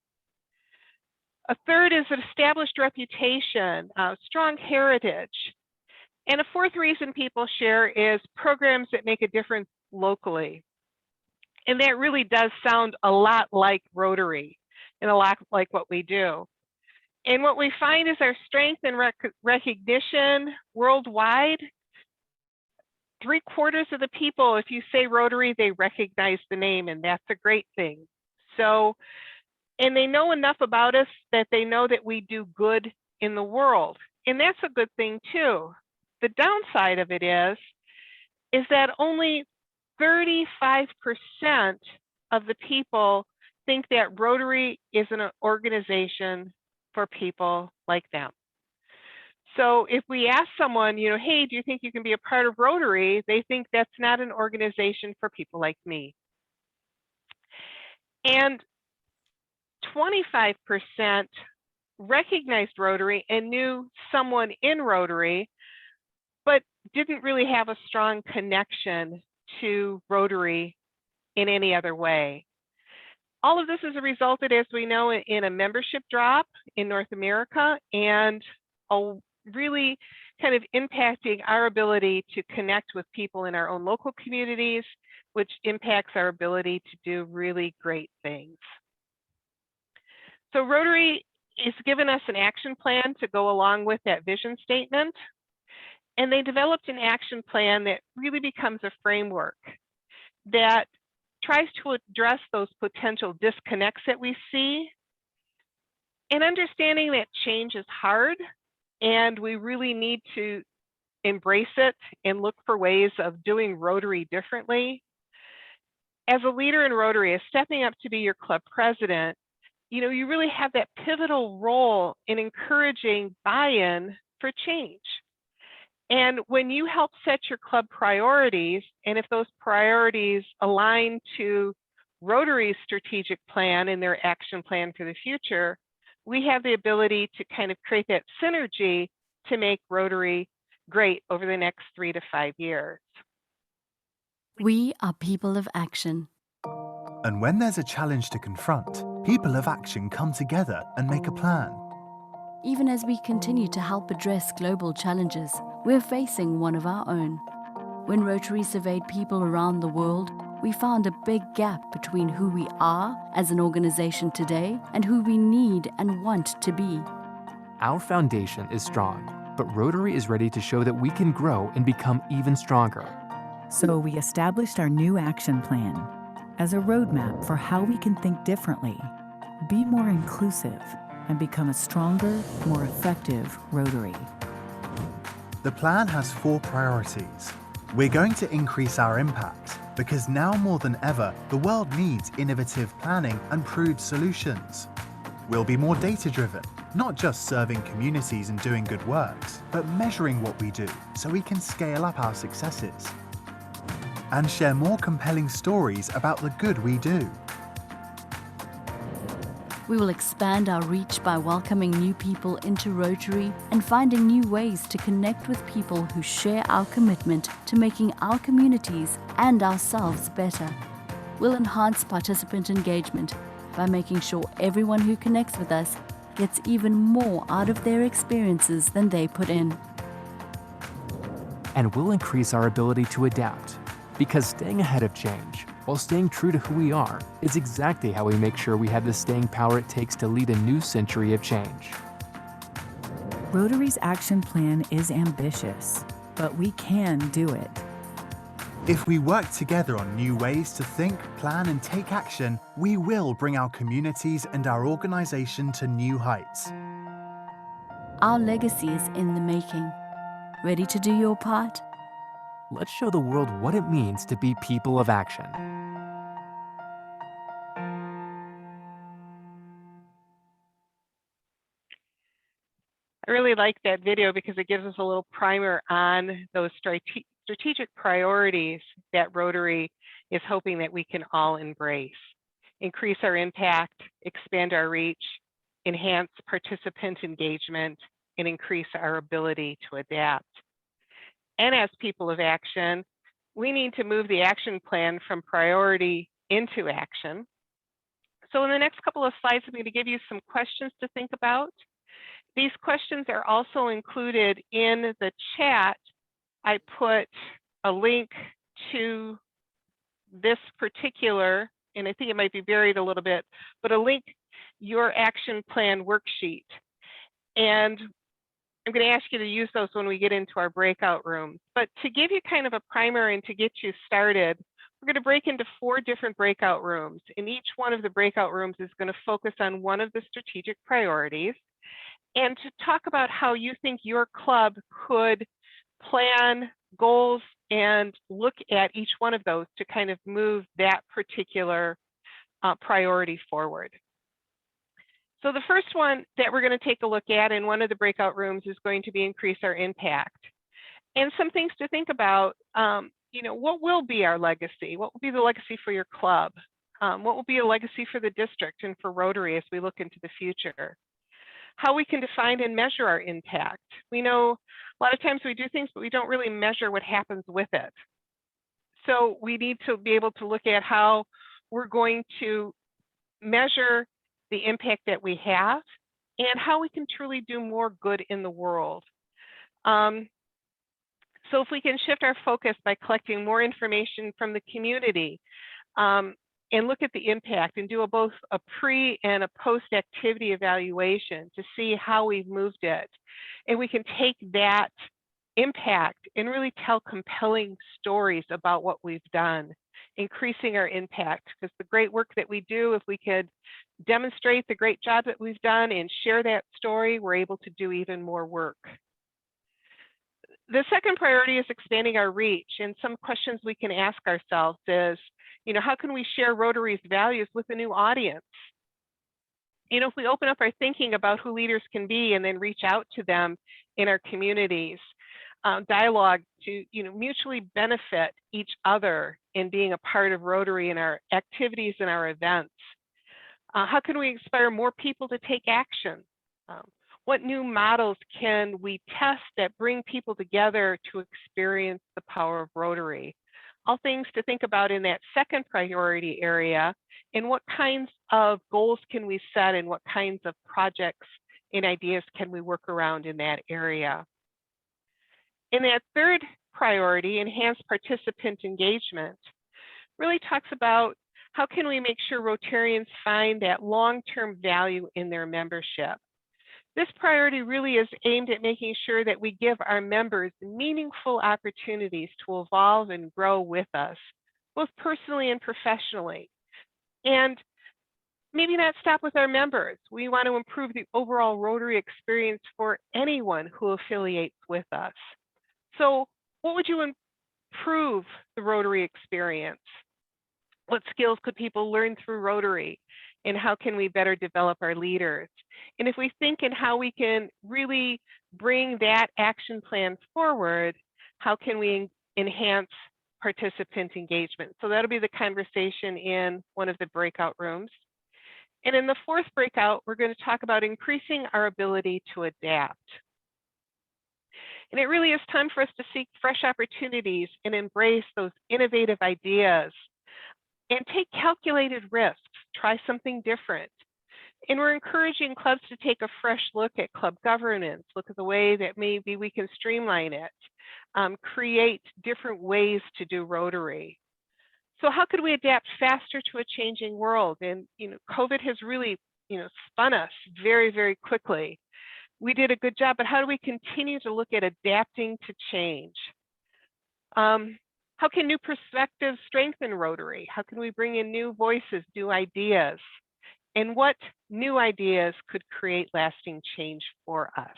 A third is an established reputation, strong heritage. And a fourth reason people share is programs that make a difference locally. And that really does sound a lot like Rotary and a lot like what we do. And what we find is our strength and recognition worldwide. 3/4 of the people, if you say Rotary, they recognize the name, and that's a great thing. So, and they know enough about us that they know that we do good in the world. And that's a good thing too. The downside of it is that only 35% of the people think that Rotary is an organization for people like them. So if we ask someone, hey, do you think you can be a part of Rotary? They think that's not an organization for people like me. And 25% recognized Rotary and knew someone in Rotary, but didn't really have a strong connection to Rotary in any other way. All of this has resulted, as we know, in a membership drop in North America, and really kind of impacting our ability to connect with people in our own local communities, which impacts our ability to do really great things. So Rotary has given us an action plan to go along with that vision statement. And they developed an action plan that really becomes a framework that tries to address those potential disconnects that we see, and understanding that change is hard and we really need to embrace it and look for ways of doing Rotary differently. As a leader in Rotary, as stepping up to be your club president, you really have that pivotal role in encouraging buy-in for change. And when you help set your club priorities, and if those priorities align to Rotary's strategic plan and their action plan for the future, we have the ability to kind of create that synergy to make Rotary great over the next 3 to 5 years. We are people of action. And when there's a challenge to confront, people of action come together and make a plan. Even as we continue to help address global challenges, we're facing one of our own. When Rotary surveyed people around the world, we found a big gap between who we are as an organization today and who we need and want to be. Our foundation is strong, but Rotary is ready to show that we can grow and become even stronger. So we established our new action plan as a roadmap for how we can think differently, be more inclusive, and become a stronger, more effective Rotary. The plan has 4 priorities. We're going to increase our impact because now more than ever, the world needs innovative planning and proved solutions. We'll be more data-driven, not just serving communities and doing good works, but measuring what we do so we can scale up our successes. And share more compelling stories about the good we do. We will expand our reach by welcoming new people into Rotary and finding new ways to connect with people who share our commitment to making our communities and ourselves better. We'll enhance participant engagement by making sure everyone who connects with us gets even more out of their experiences than they put in. And we'll increase our ability to adapt Because staying ahead of change, while staying true to who we are, is exactly how we make sure we have the staying power it takes to lead a new century of change. Rotary's action plan is ambitious, but we can do it. If we work together on new ways to think, plan, and take action, we will bring our communities and our organization to new heights. Our legacy is in the making. Ready to do your part? Let's show the world what it means to be people of action. I really like that video because it gives us a little primer on those strategic priorities that Rotary is hoping that we can all embrace. Increase our impact, expand our reach, enhance participant engagement, and increase our ability to adapt. And as people of action, we need to move the action plan from priority into action. So in the next couple of slides, I'm going to give you some questions to think about. These questions are also included in the chat. I put a link to this particular, and I think it might be buried a little bit, but a link, your action plan worksheet. And I'm going to ask you to use those when we get into our breakout rooms. But to give you kind of a primer and to get you started, we're going to break into 4 different breakout rooms. And each one of the breakout rooms is going to focus on one of the strategic priorities and to talk about how you think your club could plan goals and look at each one of those to kind of move that particular priority forward. So the first one that we're going to take a look at in one of the breakout rooms is going to be increase our impact. And some things to think about, what will be our legacy? What will be the legacy for your club? What will be a legacy for the district and for Rotary as we look into the future? How we can define and measure our impact. We know a lot of times we do things, but we don't really measure what happens with it. So we need to be able to look at how we're going to measure the impact that we have and how we can truly do more good in the world. So if we can shift our focus by collecting more information from the community and look at the impact and do both a pre and a post activity evaluation to see how we've moved it. And we can take that impact and really tell compelling stories about what we've done, increasing our impact, because the great work that we do, if we could demonstrate the great job that we've done and share that story, we're able to do even more work. The second priority is expanding our reach, and some questions we can ask ourselves is, how can we share Rotary's values with a new audience? If we open up our thinking about who leaders can be and then reach out to them in our communities, dialogue to mutually benefit each other in being a part of Rotary in our activities and our events. How can we inspire more people to take action? What new models can we test that bring people together to experience the power of Rotary? All things to think about in that second priority area, and what kinds of goals can we set and what kinds of projects and ideas can we work around in that area? In that third priority, enhanced participant engagement, really talks about how can we make sure Rotarians find that long-term value in their membership. This priority really is aimed at making sure that we give our members meaningful opportunities to evolve and grow with us, both personally and professionally. And maybe not stop with our members. We want to improve the overall Rotary experience for anyone who affiliates with us. So what would you improve the Rotary experience? What skills could people learn through Rotary? And how can we better develop our leaders? And if we think in how we can really bring that action plan forward, how can we enhance participant engagement? So that'll be the conversation in one of the breakout rooms. And in the fourth breakout, we're going to talk about increasing our ability to adapt. And it really is time for us to seek fresh opportunities and embrace those innovative ideas and take calculated risks, try something different. And we're encouraging clubs to take a fresh look at club governance, look at the way that maybe we can streamline it, create different ways to do Rotary. So how could we adapt faster to a changing world? And COVID has really spun us very, very quickly. We did a good job, but how do we continue to look at adapting to change? How can new perspectives strengthen Rotary? How can we bring in new voices, new ideas? And what new ideas could create lasting change for us?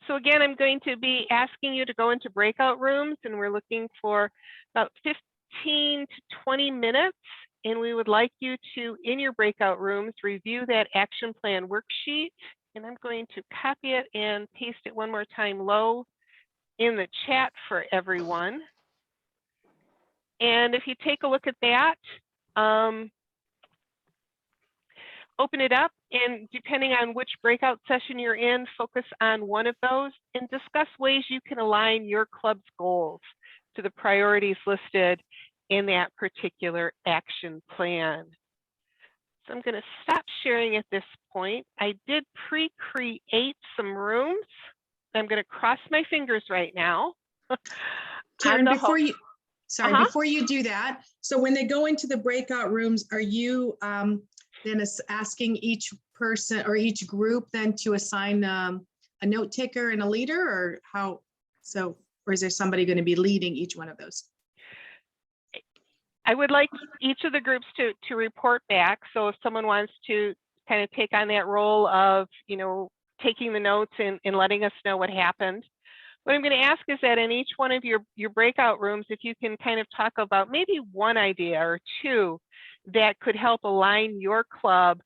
So again, I'm going to be asking you to go into breakout rooms, and we're looking for about 15 to 20 minutes. And we would like you to, in your breakout rooms, review that action plan worksheet. And I'm going to copy it and paste it one more time low in the chat for everyone. And if you take a look at that, open it up, and depending on which breakout session you're in, focus on one of those and discuss ways you can align your club's goals to the priorities listed in that particular action plan. So I'm going to stop sharing at this point. I did pre-create some rooms. I'm going to cross my fingers right now. Karen, before you, before you do that, so when they go into the breakout rooms, are you then asking each person or each group then to assign a note taker and a leader, or how? So, or is there somebody going to be leading each one of those? I would like each of the groups to report back. So if someone wants to kind of take on that role of, taking the notes and letting us know what happened. What I'm going to ask is that in each one of your breakout rooms, if you can kind of talk about maybe one idea or two that could help align your club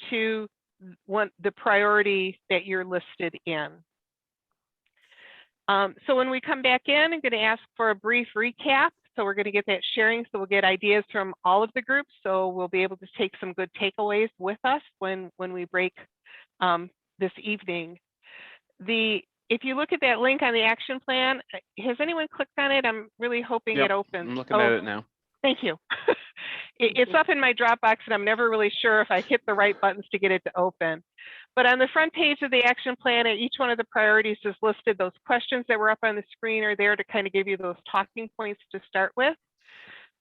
to the priority that you're listed in. So when we come back in, I'm going to ask for a brief recap. So we're going to get that sharing, so we'll get ideas from all of the groups. So we'll be able to take some good takeaways with us when we break this evening. If you look at that link on the action plan, has anyone clicked on it? I'm really hoping it opens. I'm looking at it now. Thank you. It's up in my Dropbox, and I'm never really sure if I hit the right buttons to get it to open. But on the front page of the action plan, at each one of the priorities is listed. Those questions that were up on the screen are there to kind of give you those talking points to start with.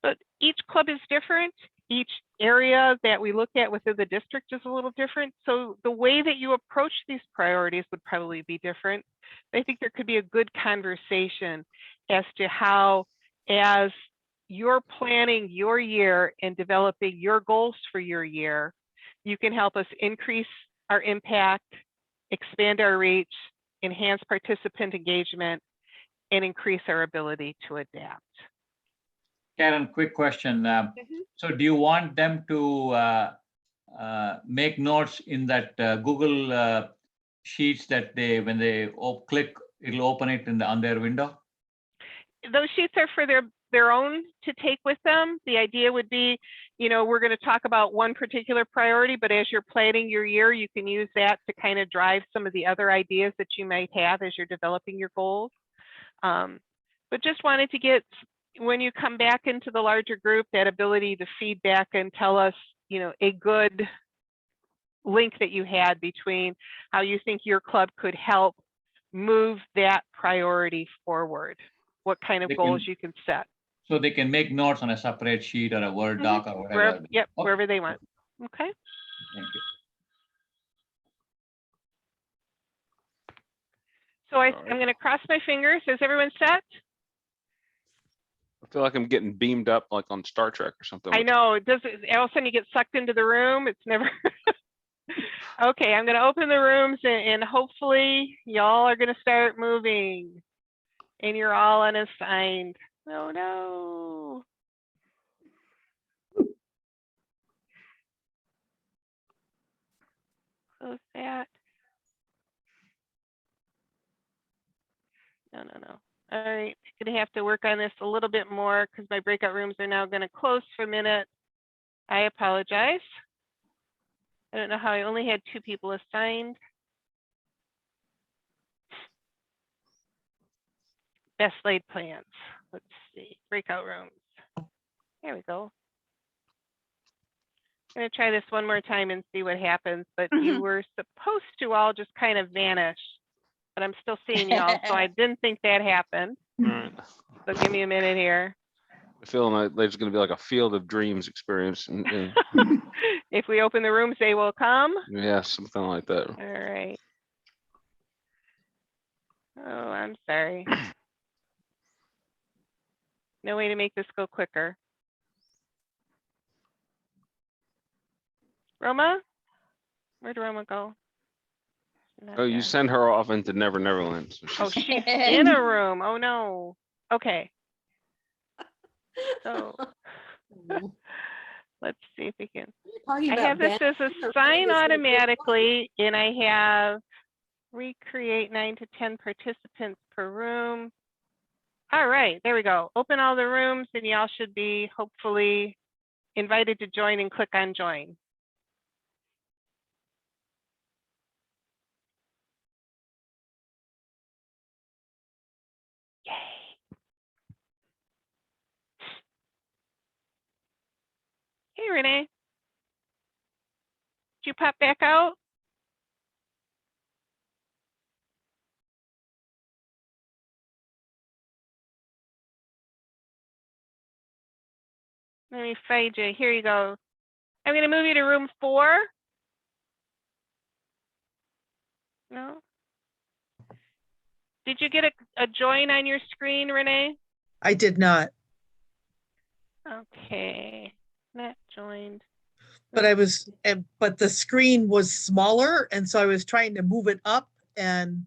But each club is different. Each area that we look at within the district is a little different. So the way that you approach these priorities would probably be different. I think there could be a good conversation as to how, as you're planning your year and developing your goals for your year, you can help us increase our impact, expand our reach, enhance participant engagement, and increase our ability to adapt. Karen, quick question. So do you want them to make notes in that Google Sheets that when they click, it'll open it on their window? Those sheets are for their own to take with them. The idea would be, we're going to talk about one particular priority, but as you're planning your year, you can use that to kind of drive some of the other ideas that you might have as you're developing your goals. But just wanted to get, when you come back into the larger group, that ability to feedback and tell us, a good link that you had between how you think your club could help move that priority forward, what kind of goals you can set. So they can make notes on a separate sheet or a Word doc or whatever. Wherever they want. Okay. Thank you. So I'm going to cross my fingers. Is everyone set? I feel like I'm getting beamed up like on Star Trek or something. I know. It does. All of a sudden you get sucked into the room. It's never. Okay, I'm going to open the rooms and hopefully y'all are going to start moving and you're all unassigned. Oh no. Close that. No. All right, I'm going to have to work on this a little bit more because my breakout rooms are now going to close for a minute. I apologize. I don't know how I only had 2 people assigned. Best laid plans. Let's see, breakout rooms. There we go. gonna try this one more time and see what happens, but you were supposed to all just kind of vanish. But I'm still seeing y'all, so I didn't think that happened. All right. So give me a minute here. I feel like there's going to be like a field of dreams experience. And If we open the rooms, they will come. yeah, something like that. All right. Oh, I'm sorry. No way to make this go quicker. Roma? Where'd Roma go? Not Oh, you there. send her off into Never Neverland. So Oh, she's, she's in a room. Oh, no. Okay. So let's see if we can. Talking I about have this as banishing her assign from this little automatically, and I have recreate 9 to 10 participants per room. All right, there we go. Open all the rooms, and y'all should be hopefully invited to join and click on join. Hey, Renee. Did you pop back out? Let me find you. Here you go. I'm going to move you to room 4. No. Did you get a join on your screen, Renee? I did not, Okay. Not joined. but but the screen was smaller, and so I was trying to move it up, and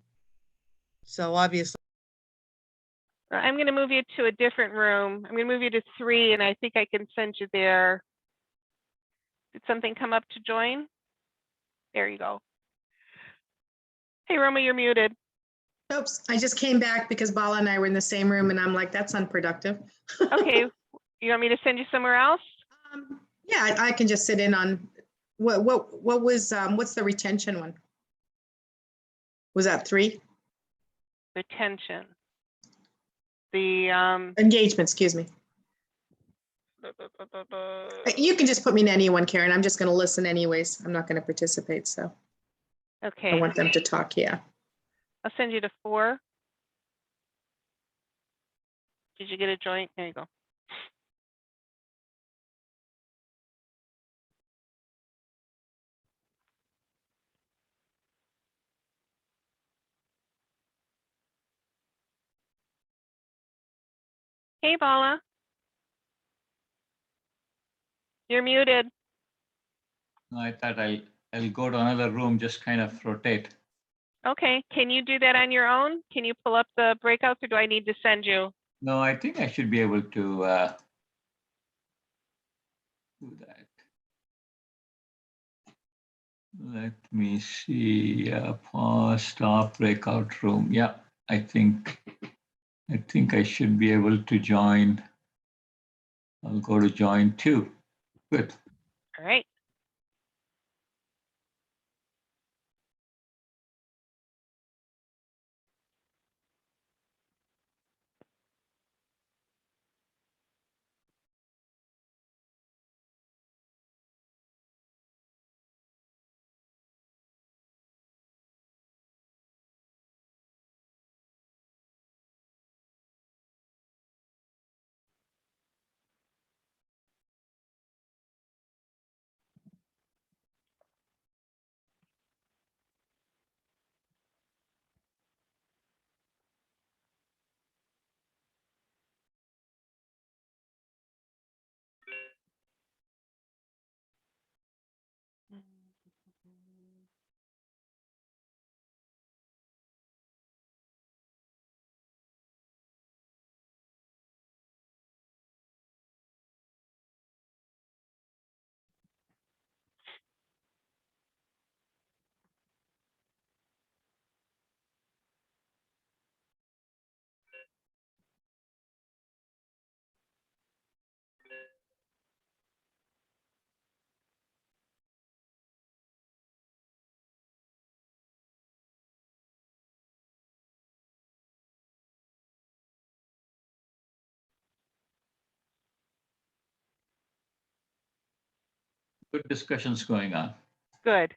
so obviously. I'm going to move you to a different room. I'm going to move you to 3, and I think I can send you there. Did something come up to join? There you go. Hey, Roma, you're muted. Oops, I just came back because Bala and I were in the same room and I'm like, that's unproductive. Okay, you want me to send you somewhere else? Yeah, I can just sit in on, what was, what's the retention one? Was that 3? Retention. The Engagement, excuse me. You can just put me in anyone, Karen. I'm just going to listen anyways. I'm not going to participate, so okay. I want them to talk, yeah. I'll send you to 4. Did you get a joint? There you go. Hey, Bala. You're muted. I thought I'll go to another room, just kind of rotate. Okay, can you do that on your own? Can you pull up the breakouts, or do I need to send you? No, I think I should be able to do that. Let me see, pause, stop, breakout room. Yeah, I think I should be able to join. I'll go to join 2. Good. All right. Good discussions going on. Good.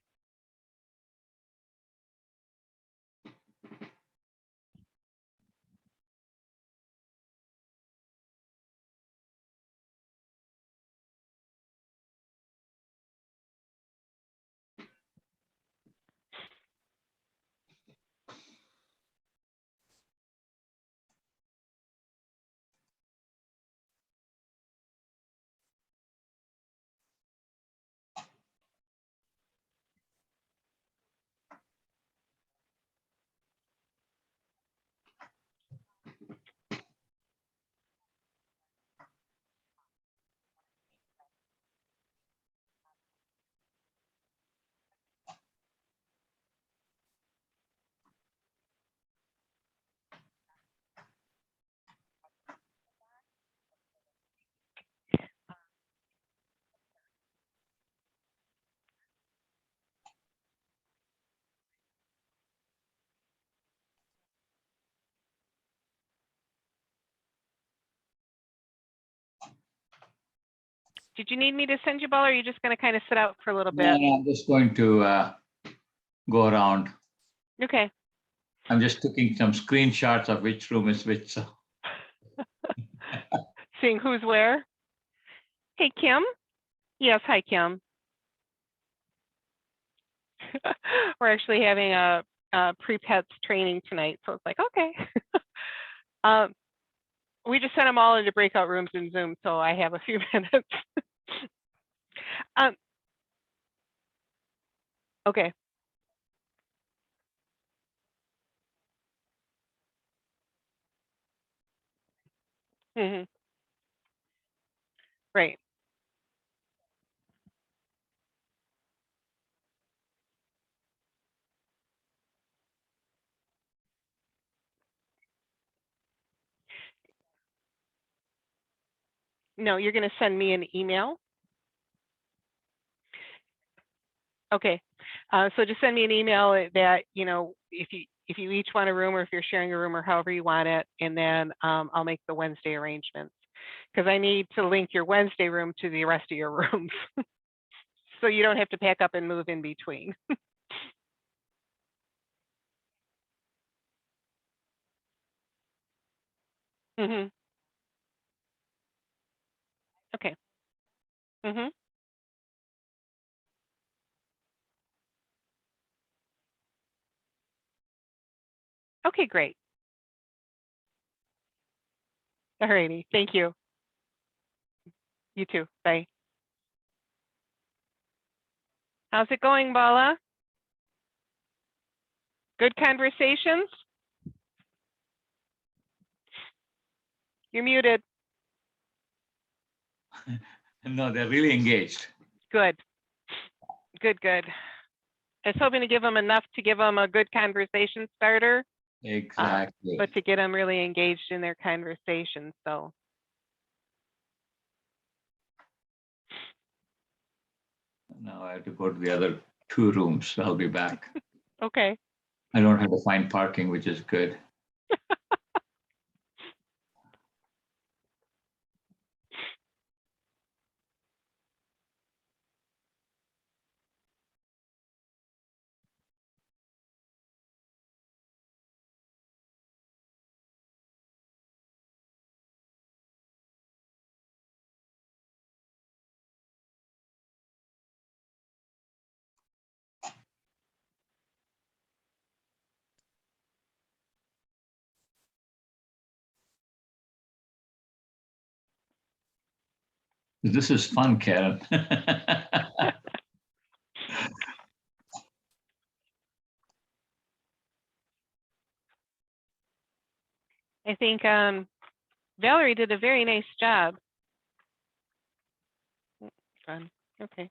Did you need me to send you, Ball, or are you just going to kind of sit out for a little No, bit? no, I'm just going to go around. Okay. I'm just taking some screenshots of which room is which. So Seeing who's where. Hey, Kim. Yes, hi, Kim. We're actually having a pre-pets training tonight, so it's like, okay. We just sent them all into breakout rooms in Zoom, so I have a few minutes. Okay. Hmm. Right. No, you're going to send me an email. Okay. So just send me an email that, you know, if you each want a room, or if you're sharing a room, or however you want it, and then I'll make the Wednesday arrangements, because I need to link your Wednesday room to the rest of your rooms. So you don't have to pack up and move in between. Hmm. Okay. Hmm. Okay, great. All righty. Thank you. You too. Bye. How's it going, Bala? Good conversations? You're muted. no, they're really engaged. Good. Good, good. I was hoping to give them enough to give them a good conversation starter, Exactly. but to get them really engaged in their conversation. So, Now I have to go to the other 2 rooms. I'll be back. okay. I don't have to find parking, which is good. This is fun, Karen. I think Valerie did a very nice job. Fun. Okay.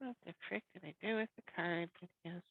What the frick did I do with the card? Yes,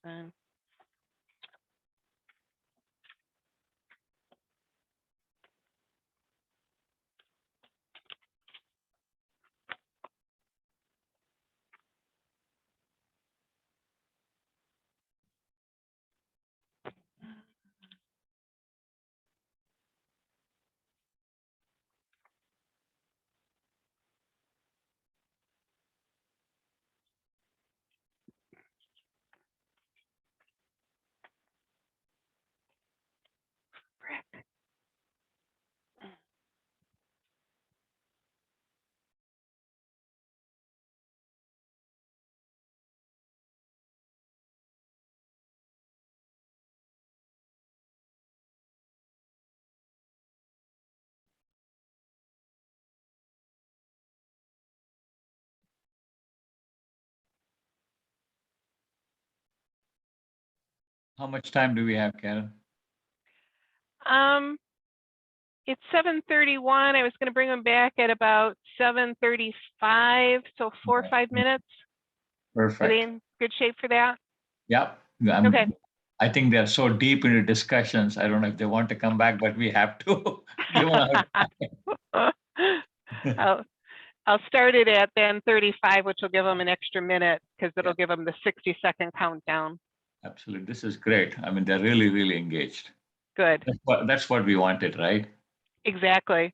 How much time do we have, Karen? It's 7:31. I was going to bring them back at about 7:35, so 4 or 5 minutes. Are they Perfect. in good shape for that? Yep. Okay. I think they're so deep into discussions. I don't know if they want to come back, but we have to. Give them a- I'll start it at then 35, which will give them an extra minute because it'll give them the 60-second countdown. Absolutely. This is great. I mean, they're really, really engaged. Good. That's what we wanted, right? Exactly.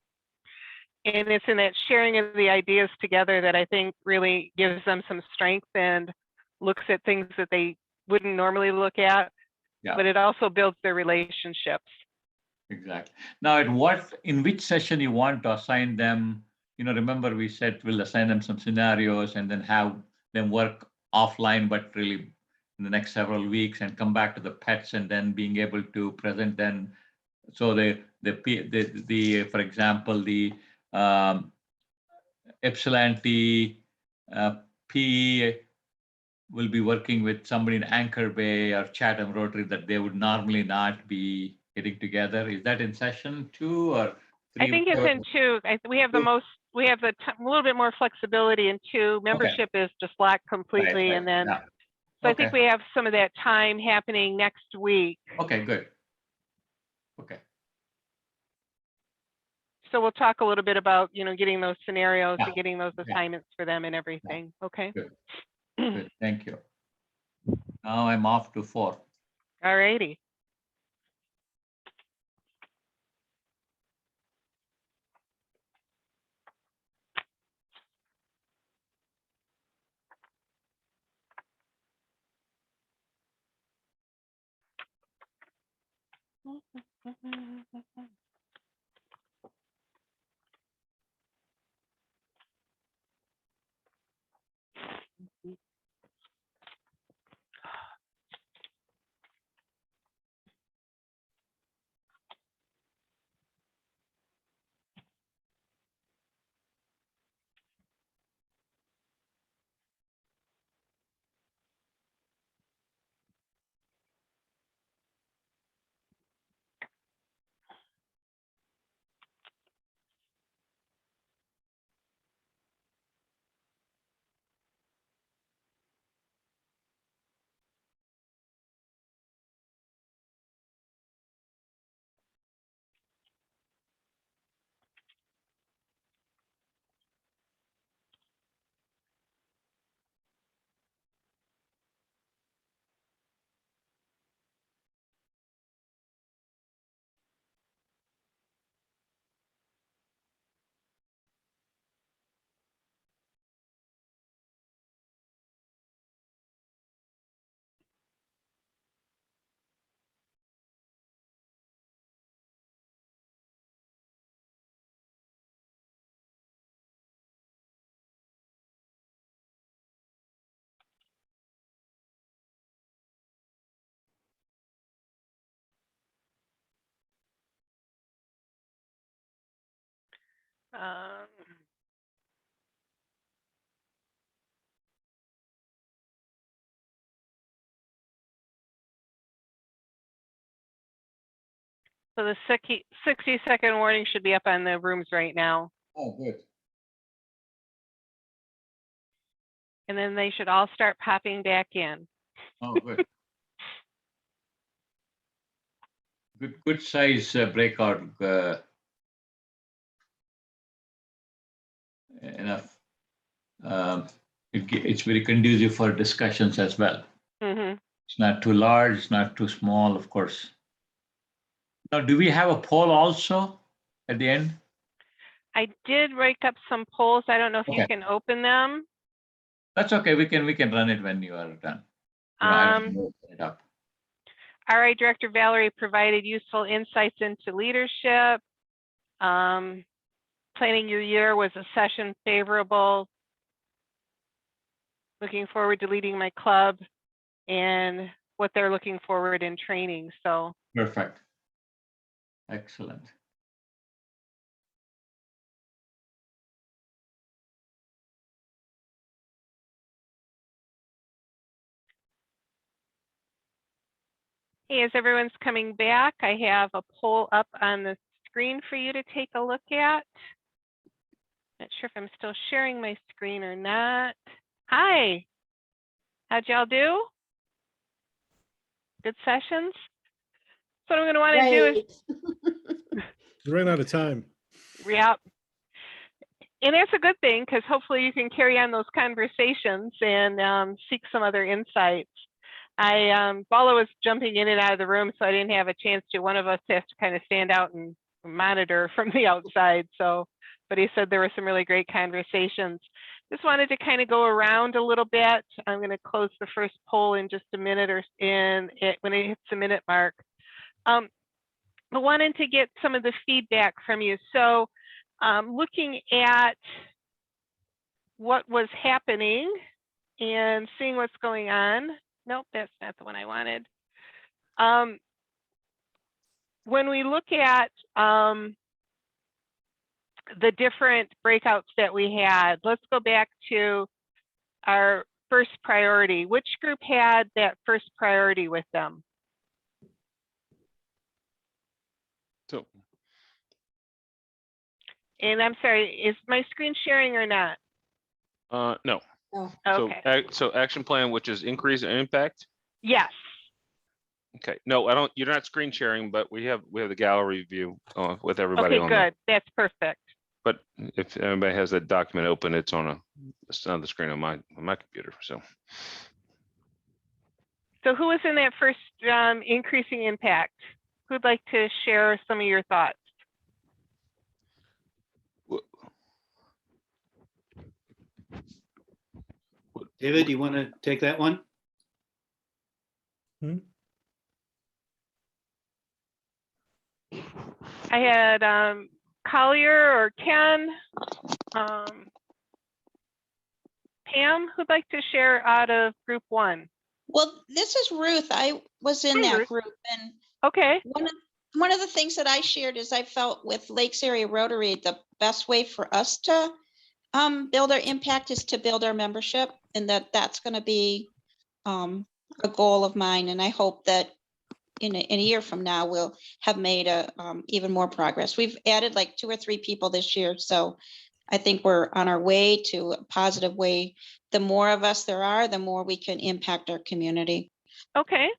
And it's in that sharing of the ideas together that I think really gives them some strength and looks at things that they wouldn't normally look at, Yeah. but it also builds their relationships. Exactly. Now, in which session you want to assign them? Remember we said we'll assign them some scenarios and then have them work offline, but really in the next several weeks and come back to the pets and then being able to present them. So for example, the Ypsilanti PE will be working with somebody in Anchor Bay or Chatham Rotary that they would normally not be getting together. Is that in session 2 or 3? I think it's in 2. We have a little bit more flexibility in 2. Membership is just locked completely, Right. and then Yeah. so I think we have some of that time happening next week. Okay, good. Okay. So we'll talk a little bit about, getting those scenarios Yeah. and getting those Yeah. assignments for them and everything. Okay. Good. Good. Thank you. Now I'm off to 4. All righty. So the 60-second warning should be up on the rooms right now. Oh, good. And then they should all start popping back in. Oh, good. Good size breakout. Enough. It's very conducive for discussions as well. Mm-hmm. It's not too large, it's not too small, of course. Now, do we have a poll also at the end? I did write up some polls. I don't know if you Okay. can open them. That's okay. We can run it when you are done. I don't know, open it up. RI Director Valerie provided useful insights into leadership. Planning your year was a session favorable. Looking forward to leading my club and what they're looking forward in training. So Perfect. Excellent. Hey, as everyone's coming back, I have a poll up on the screen for you to take a look at. Not sure if I'm still sharing my screen or not. Hi, how'd y'all do? Good sessions? So what I'm gonna wanna do is, We ran out of time. yep. And that's a good thing, because hopefully you can carry on those conversations and seek some other insights. Bala was jumping in and out of the room, so I didn't have a chance to. One of us has to kind of stand out and monitor from the outside. So, but he said there were some really great conversations. Just wanted to kind of go around a little bit. I'm going to close the first poll in just a minute when it hits the minute mark. I wanted to get some of the feedback from you. So, looking at what was happening and seeing what's going on. Nope, that's not the one I wanted. When we look at the different breakouts that we had, let's go back to our first priority. Which group had that first priority with them? So, And I'm sorry, is my screen sharing or not? no. Oh, Okay. So action plan, which is increase and impact. Yes. Okay, no, I don't, you're not screen sharing, but we have the gallery view with everybody Okay, on good. That's perfect. But if anybody has that document open, it's on the screen on my computer, so. So who was in that first increasing impact? Who'd like to share some of your thoughts? David, you want to take that one? I had Collier or Ken, Pam, who'd like to share out of group one? Well, this is Ruth. I was in Hi, that Ruth. group, and Okay. one of the things that I shared is I felt with Lakes Area Rotary, the best way for us to build our impact is to build our membership, and that's going to be a goal of mine. And I hope that in a year from now, we'll have made even more progress. We've added like 2 or 3 people this year, so I think we're on our way to a positive way. The more of us there are, the more we can impact our community. Okay.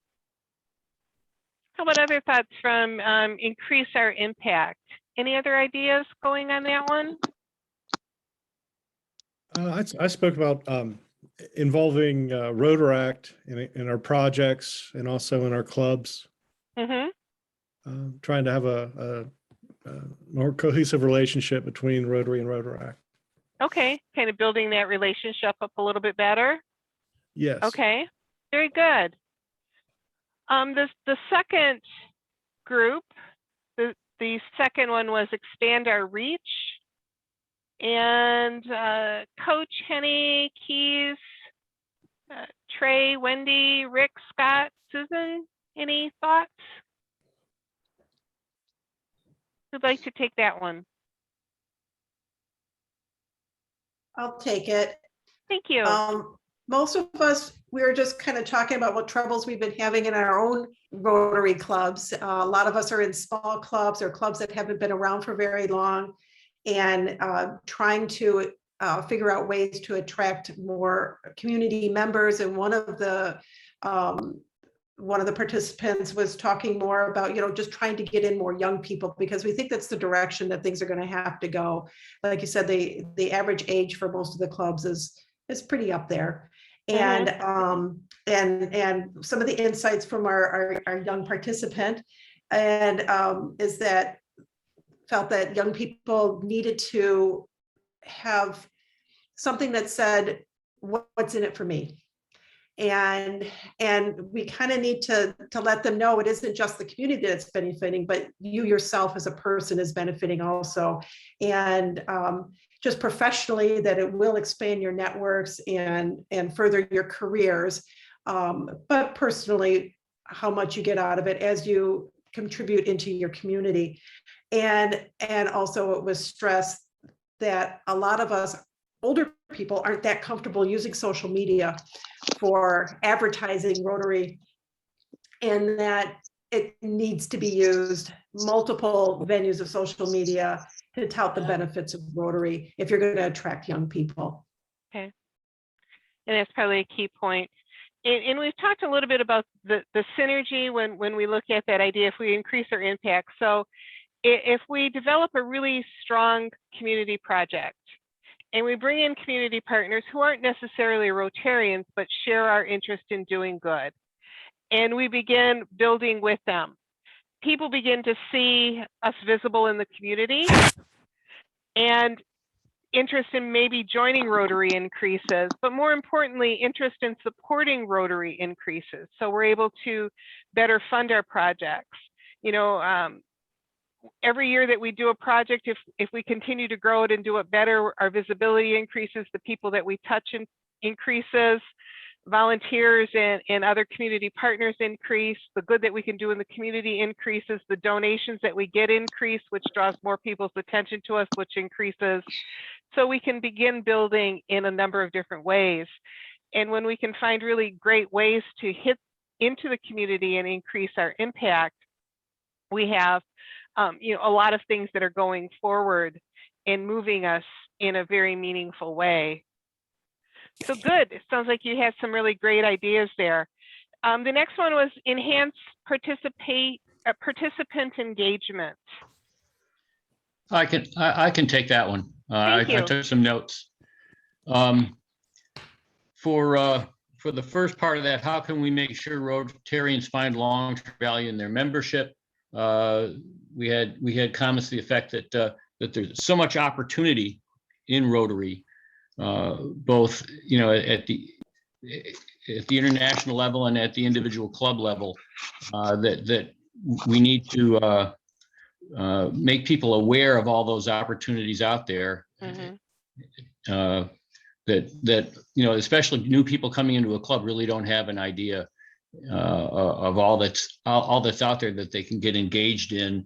How about other thoughts from increase our impact? Any other ideas going on that one? I spoke about involving Rotaract in our projects and also in our clubs. Trying to have a more cohesive relationship between Rotary and Rotaract. Okay, kind of building that relationship up a little bit better. Yes. Okay, very good. The second group, the second one was expand our reach. And Coach, Henny, Keys, Trey, Wendy, Rick, Scott, Susan, any thoughts? Who'd like to take that one? I'll take it. Thank you. Most of us, we were just kind of talking about what troubles we've been having in our own Rotary clubs. A lot of us are in small clubs or clubs that haven't been around for very long, and trying to figure out ways to attract more community members. And one of the participants was talking more about, just trying to get in more young people, because we think that's the direction that things are going to have to go. Like you said, the average age for most of the clubs is pretty up there. And some of the insights from our young participant is that felt that young people needed to have something that said, what's in it for me? And we kind of need to let them know it isn't just the community that's benefiting, but you yourself as a person is benefiting also. And just professionally, that it will expand your networks and further your careers. But personally, how much you get out of it as you contribute into your community. And also it was stressed that a lot of us older people aren't that comfortable using social media for advertising Rotary and that it needs to be used multiple venues of social media to tout the benefits of Rotary if you're going to attract young people. Okay. And that's probably a key point. And we've talked a little bit about the synergy when we look at that idea, if we increase our impact. So if we develop a really strong community project and we bring in community partners who aren't necessarily Rotarians, but share our interest in doing good, and we begin building with them, people begin to see us visible in the community, and interest in maybe joining Rotary increases, but more importantly, interest in supporting Rotary increases. So we're able to better fund our projects. You know, every year that we do a project, if we continue to grow it and do it better, our visibility increases, the people that we touch increases, volunteers and other community partners increase, the good that we can do in the community increases, the donations that we get increase, which draws more people's attention to us, which increases. So we can begin building in a number of different ways. And when we can find really great ways to hit into the community and increase our impact, we have you know, a lot of things that are going forward and moving us in a very meaningful way. So good. It sounds like you had some really great ideas there. The next one was enhance participant engagement. I can take that one. I took some notes. For the first part of that, how can we make sure Rotarians find long-term value in their membership? We had comments to the effect that that there's so much opportunity in Rotary, both you know at the international level and at the individual club level, that we need to make people aware of all those opportunities out there. Mm-hmm. That you know, especially new people coming into a club really don't have an idea of all that's out there that they can get engaged in,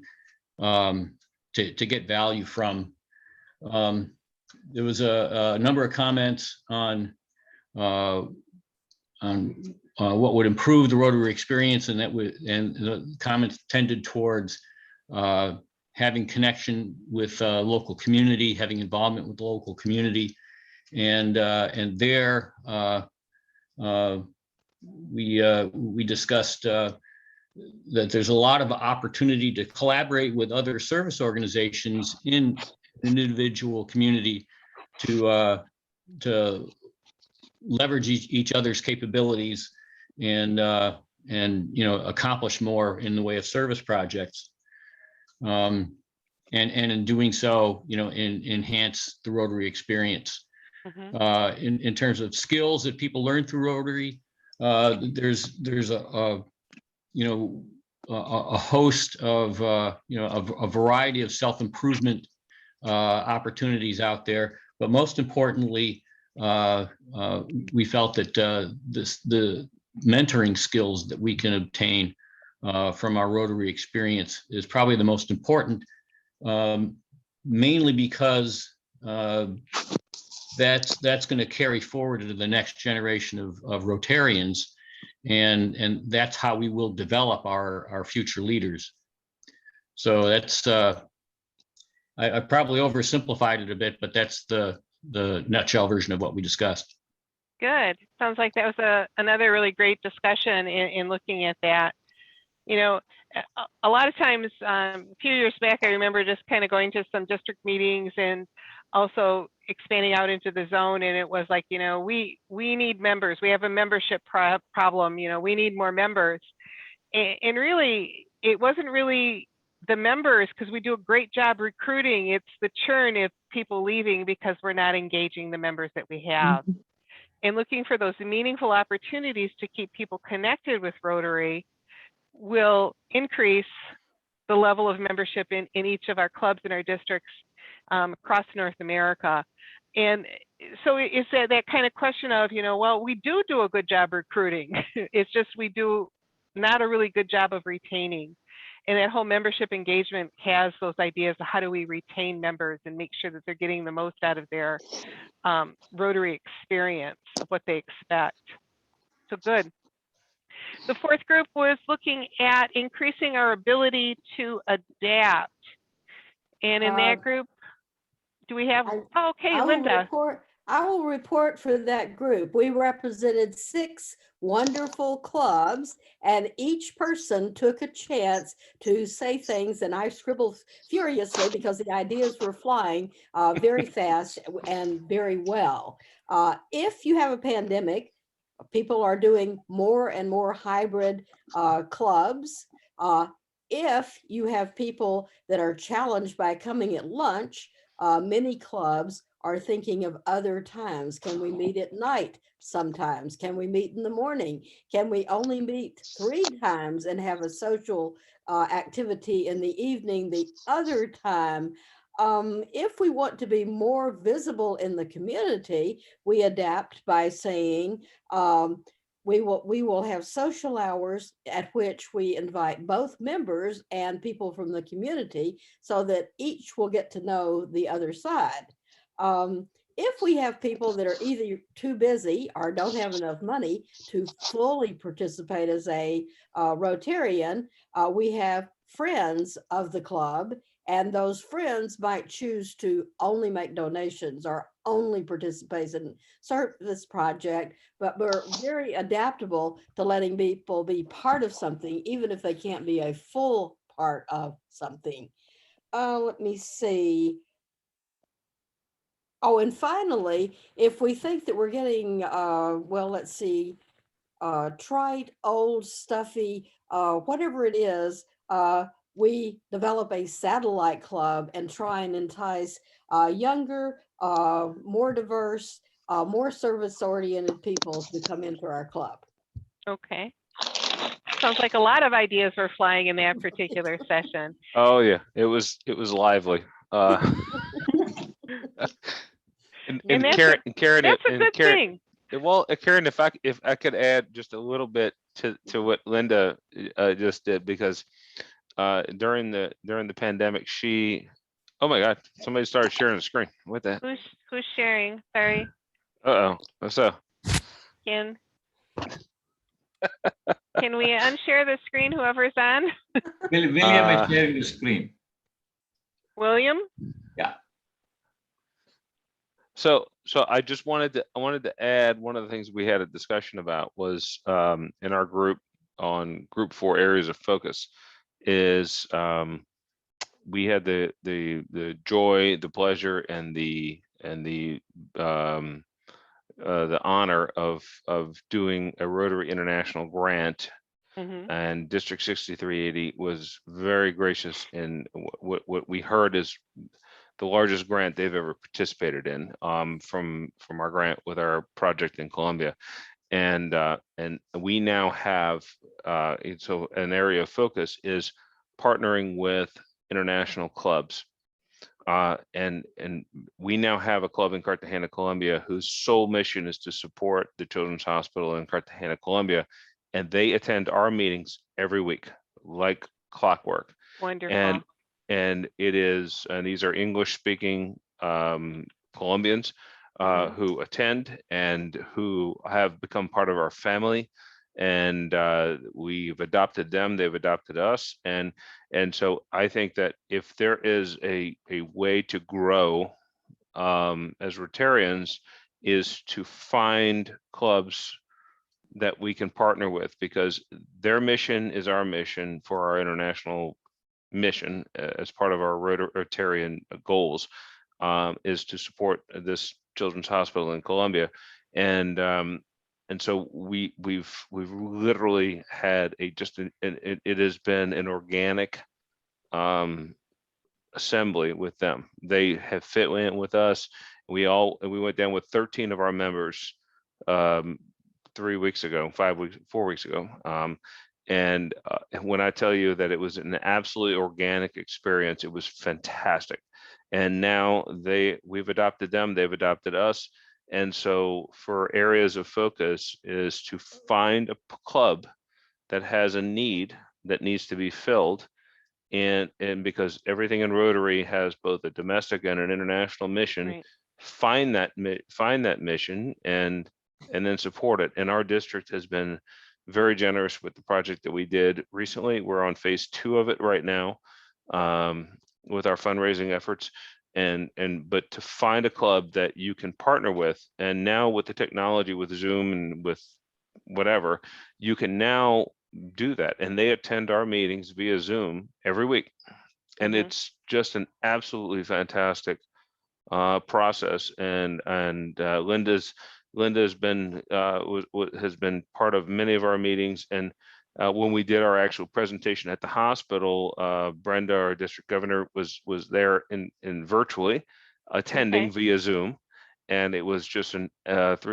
to get value from. There was a number of comments on what would improve the Rotary experience, and the comments tended towards having connection with local community, having involvement with the local community, and there we discussed that there's a lot of opportunity to collaborate with other service organizations in an individual community to leverage each other's capabilities and you know, accomplish more in the way of service projects, and in doing so, you know, enhance the Rotary experience. Mm-hmm. In terms of skills that people learn through Rotary, there's a you know, a host of you know, a variety of self-improvement opportunities out there, but most importantly, we felt that the mentoring skills that we can obtain from our Rotary experience is probably the most important, mainly because that's going to carry forward to the next generation of Rotarians, and that's how we will develop our future leaders. So that's I probably oversimplified it a bit, but that's the nutshell version of what we discussed. Good. Sounds like that was another really great discussion in looking at that. You know, a lot of times, a few years back, I remember just kind of going to some district meetings and also expanding out into the zone. And it was like, you know, we need members. We have a membership problem. You know, we need more members. And really, it wasn't really the members, because we do a great job recruiting. It's the churn of people leaving because we're not engaging the members that we have. Mm-hmm. And looking for those meaningful opportunities to keep people connected with Rotary will increase the level of membership in each of our clubs in our districts across North America. And so it's that kind of question of, you know, well, we do a good job recruiting. It's just we do not a really good job of retaining. And that whole membership engagement has those ideas of how do we retain members and make sure that they're getting the most out of their Rotary experience, of what they expect. So good. The fourth group was looking at increasing our ability to adapt. And in that group, do we have, oh, okay, Linda. I will report for that group. We represented 6 wonderful clubs, and each person took a chance to say things, and I scribbled furiously because the ideas were flying very fast and very well. If you have a pandemic, people are doing more and more hybrid clubs. If you have people that are challenged by coming at lunch, many clubs are thinking of other times. Can we meet at night sometimes? Can we meet in the morning? Can we only meet 3 times and have a social activity in the evening the other time? If we want to be more visible in the community, we adapt by saying, we will have social hours at which we invite both members and people from the community so that each will get to know the other side. If we have people that are either too busy or don't have enough money to fully participate as a Rotarian, we have friends of the club, and those friends might choose to only make donations or only participate in service project, but we're very adaptable to letting people be part of something, even if they can't be a full part of something. Let me see. Oh, and finally, if we think that we're getting, well, let's see, trite, old, stuffy, whatever it is, we develop a satellite club and try and entice younger, more diverse, more service-oriented people to come into our club. Okay. Sounds like a lot of ideas were flying in that particular session. Oh yeah, it was lively. And that's Karen, that's a good thing. Well, Karen, if I could add just a little bit to what Linda just did, because during the pandemic, oh my God, somebody started sharing the screen. What the? Who's sharing? Sorry. Uh-oh. So. Can we unshare the screen, whoever's on? William is sharing the screen. William? Yeah. So I just wanted to add, one of the things we had a discussion about was in our group on group 4 areas of focus is we had the joy, the pleasure, and the honor of doing a Rotary International grant. And District 6380 was very gracious in what we heard is the largest grant they've ever participated in from our grant with our project in Colombia. And we now have, so an area of focus is partnering with international clubs. And we now have a club in Cartagena, Colombia, whose sole mission is to support the Children's Hospital in Cartagena, Colombia. And they attend our meetings every week, like clockwork. Wonderful. And it is, and these are English-speaking Colombians who attend and who have become part of our family. And we've adopted them, they've adopted us. And so I think that if there is a way to grow as Rotarians, is to find clubs that we can partner with, because their mission is our mission for our international mission as part of our Rotarian goals, is to support this Children's Hospital in Colombia. And so we've literally had it has been an organic assembly with them. They have fit in with us. We went down with 13 of our members 4 weeks ago. And when I tell you that it was an absolutely organic experience, it was fantastic. And now we've adopted them, they've adopted us. And so for areas of focus is to find a club that has a need that needs to be filled. And because everything in Rotary has both a domestic and an international mission, right. Find that mission and then support it. And our district has been very generous with the project that we did recently. We're on phase 2 of it right now with our fundraising efforts. But to find a club that you can partner with, and now with the technology, with Zoom and with whatever, you can now do that. And they attend our meetings via Zoom every week. And it's just an absolutely fantastic process. And Linda's been has been part of many of our meetings. And when we did our actual presentation at the hospital, Brenda, our district governor, was there in virtually attending via Zoom. And it was just an 5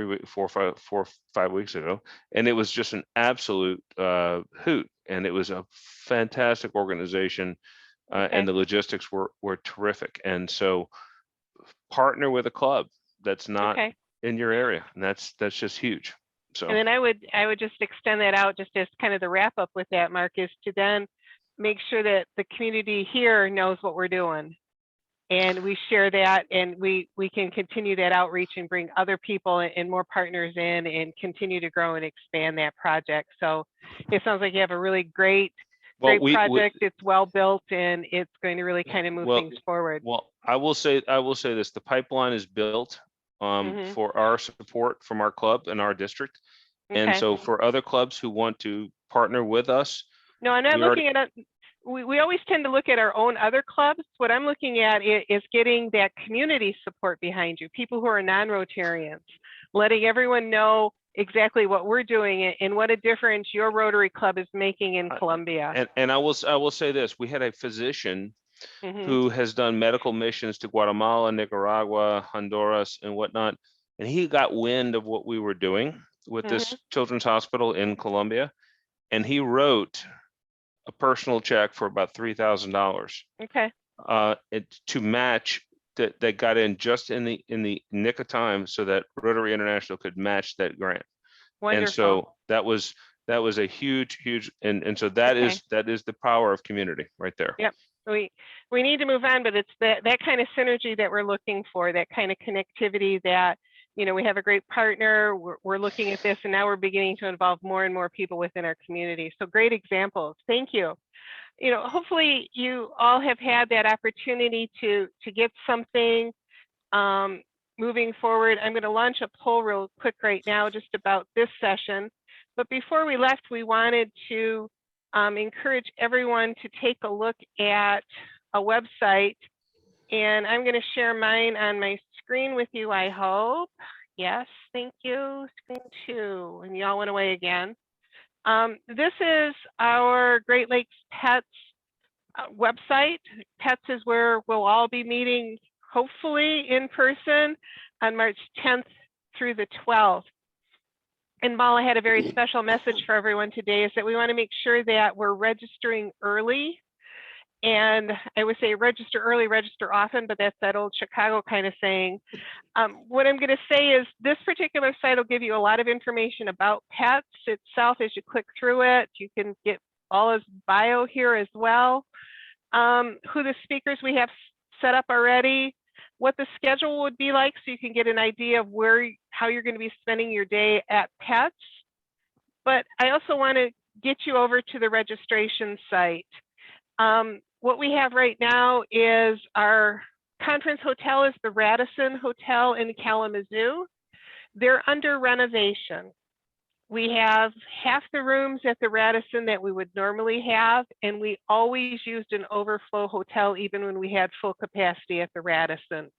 weeks ago, and it was just an absolute hoot. And it was a fantastic organization, and the logistics were terrific. And so, partner with a club that's not in your area, and that's just huge. So, and then I would just extend that out, just as kind of the wrap up with that, Mark, is to then make sure that the community here knows what we're doing. And we share that, and we can continue that outreach and bring other people and more partners in and continue to grow and expand that project. So it sounds like you have a really great project. It's well built, and it's going to really kind of move things forward. Well, I will say this: the pipeline is built for our support from our club and our district. And so for other clubs who want to partner with us. No, I'm not looking at it. We always tend to look at our own other clubs. What I'm looking at is getting that community support behind you, people who are non-Rotarians, letting everyone know exactly what we're doing and what a difference your Rotary Club is making in Columbia. And I will say this: we had a physician who has done medical missions to Guatemala, Nicaragua, Honduras, and whatnot, and he got wind of what we were doing with this children's hospital in Columbia, and he wrote a personal check for about $3,000. Okay. To match that got in just in the nick of time, so that Rotary International could match that grant. Wonderful. And so that was a huge, and so that is the power of community right there. Yep. We need to move on, but it's that kind of synergy that we're looking for, that kind of connectivity that, we have a great partner, we're looking at this, and now we're beginning to involve more and more people within our community. So great examples. Thank you. Hopefully you all have had that opportunity to get something moving forward. I'm going to launch a poll real quick right now just about this session. But before we left, we wanted to encourage everyone to take a look at a website. And I'm going to share mine on my screen with you, I hope. Yes, thank you. Screen 2, and y'all went away again. This is our Great Lakes Pets website. Pets is where we'll all be meeting, hopefully in person, on March 10th through the 12th. And Bala had a very special message for everyone today, is that we want to make sure that we're registering early. And I would say register early, register often, but that's that old Chicago kind of saying. What I'm going to say is this particular site will give you a lot of information about pets itself as you click through it. You can get Bala's bio here as well, who the speakers we have set up already, what the schedule would be like, so you can get an idea of how you're going to be spending your day at Pets. But I also want to get you over to the registration site. What we have right now is our conference hotel is the Radisson Hotel in Kalamazoo. They're under renovation. We have half the rooms at the Radisson that we would normally have, and we always used an overflow hotel even when we had full capacity at the Radisson.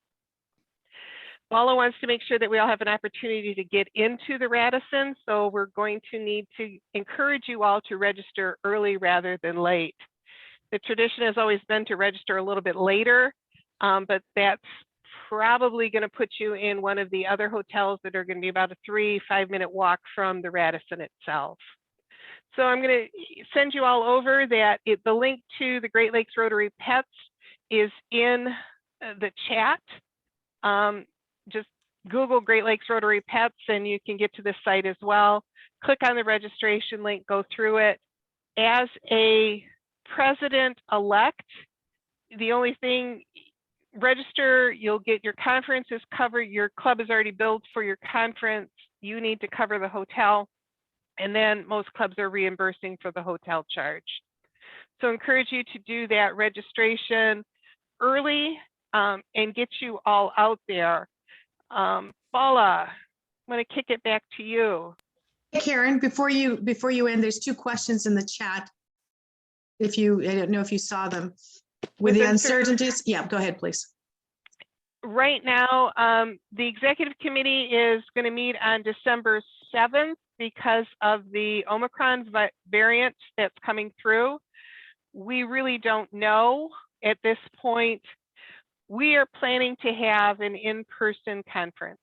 Bala wants to make sure that we all have an opportunity to get into the Radisson, so we're going to need to encourage you all to register early rather than late. The tradition has always been to register a little bit later, but that's probably going to put you in one of the other hotels that are going to be about a 3-5 minute walk from the Radisson itself. So I'm going to send you all over that. The link to the Great Lakes Rotary Pets is in the chat. Just Google Great Lakes Rotary Pets and you can get to the site as well. Click on the registration link, go through it. As a president-elect, the only thing, register, you'll get your conferences covered, your club is already billed for your conference, you need to cover the hotel, And then most clubs are reimbursing for the hotel charge. So encourage you to do that registration early and get you all out there. Paula, I'm going to kick it back to you. Karen, before you end, there's two questions in the chat. I don't know if you saw them. With the uncertainties, yeah, go ahead, please. Right now, the executive committee is going to meet on December 7th because of the Omicron variant that's coming through. We really don't know at this point. We are planning to have an in-person conference.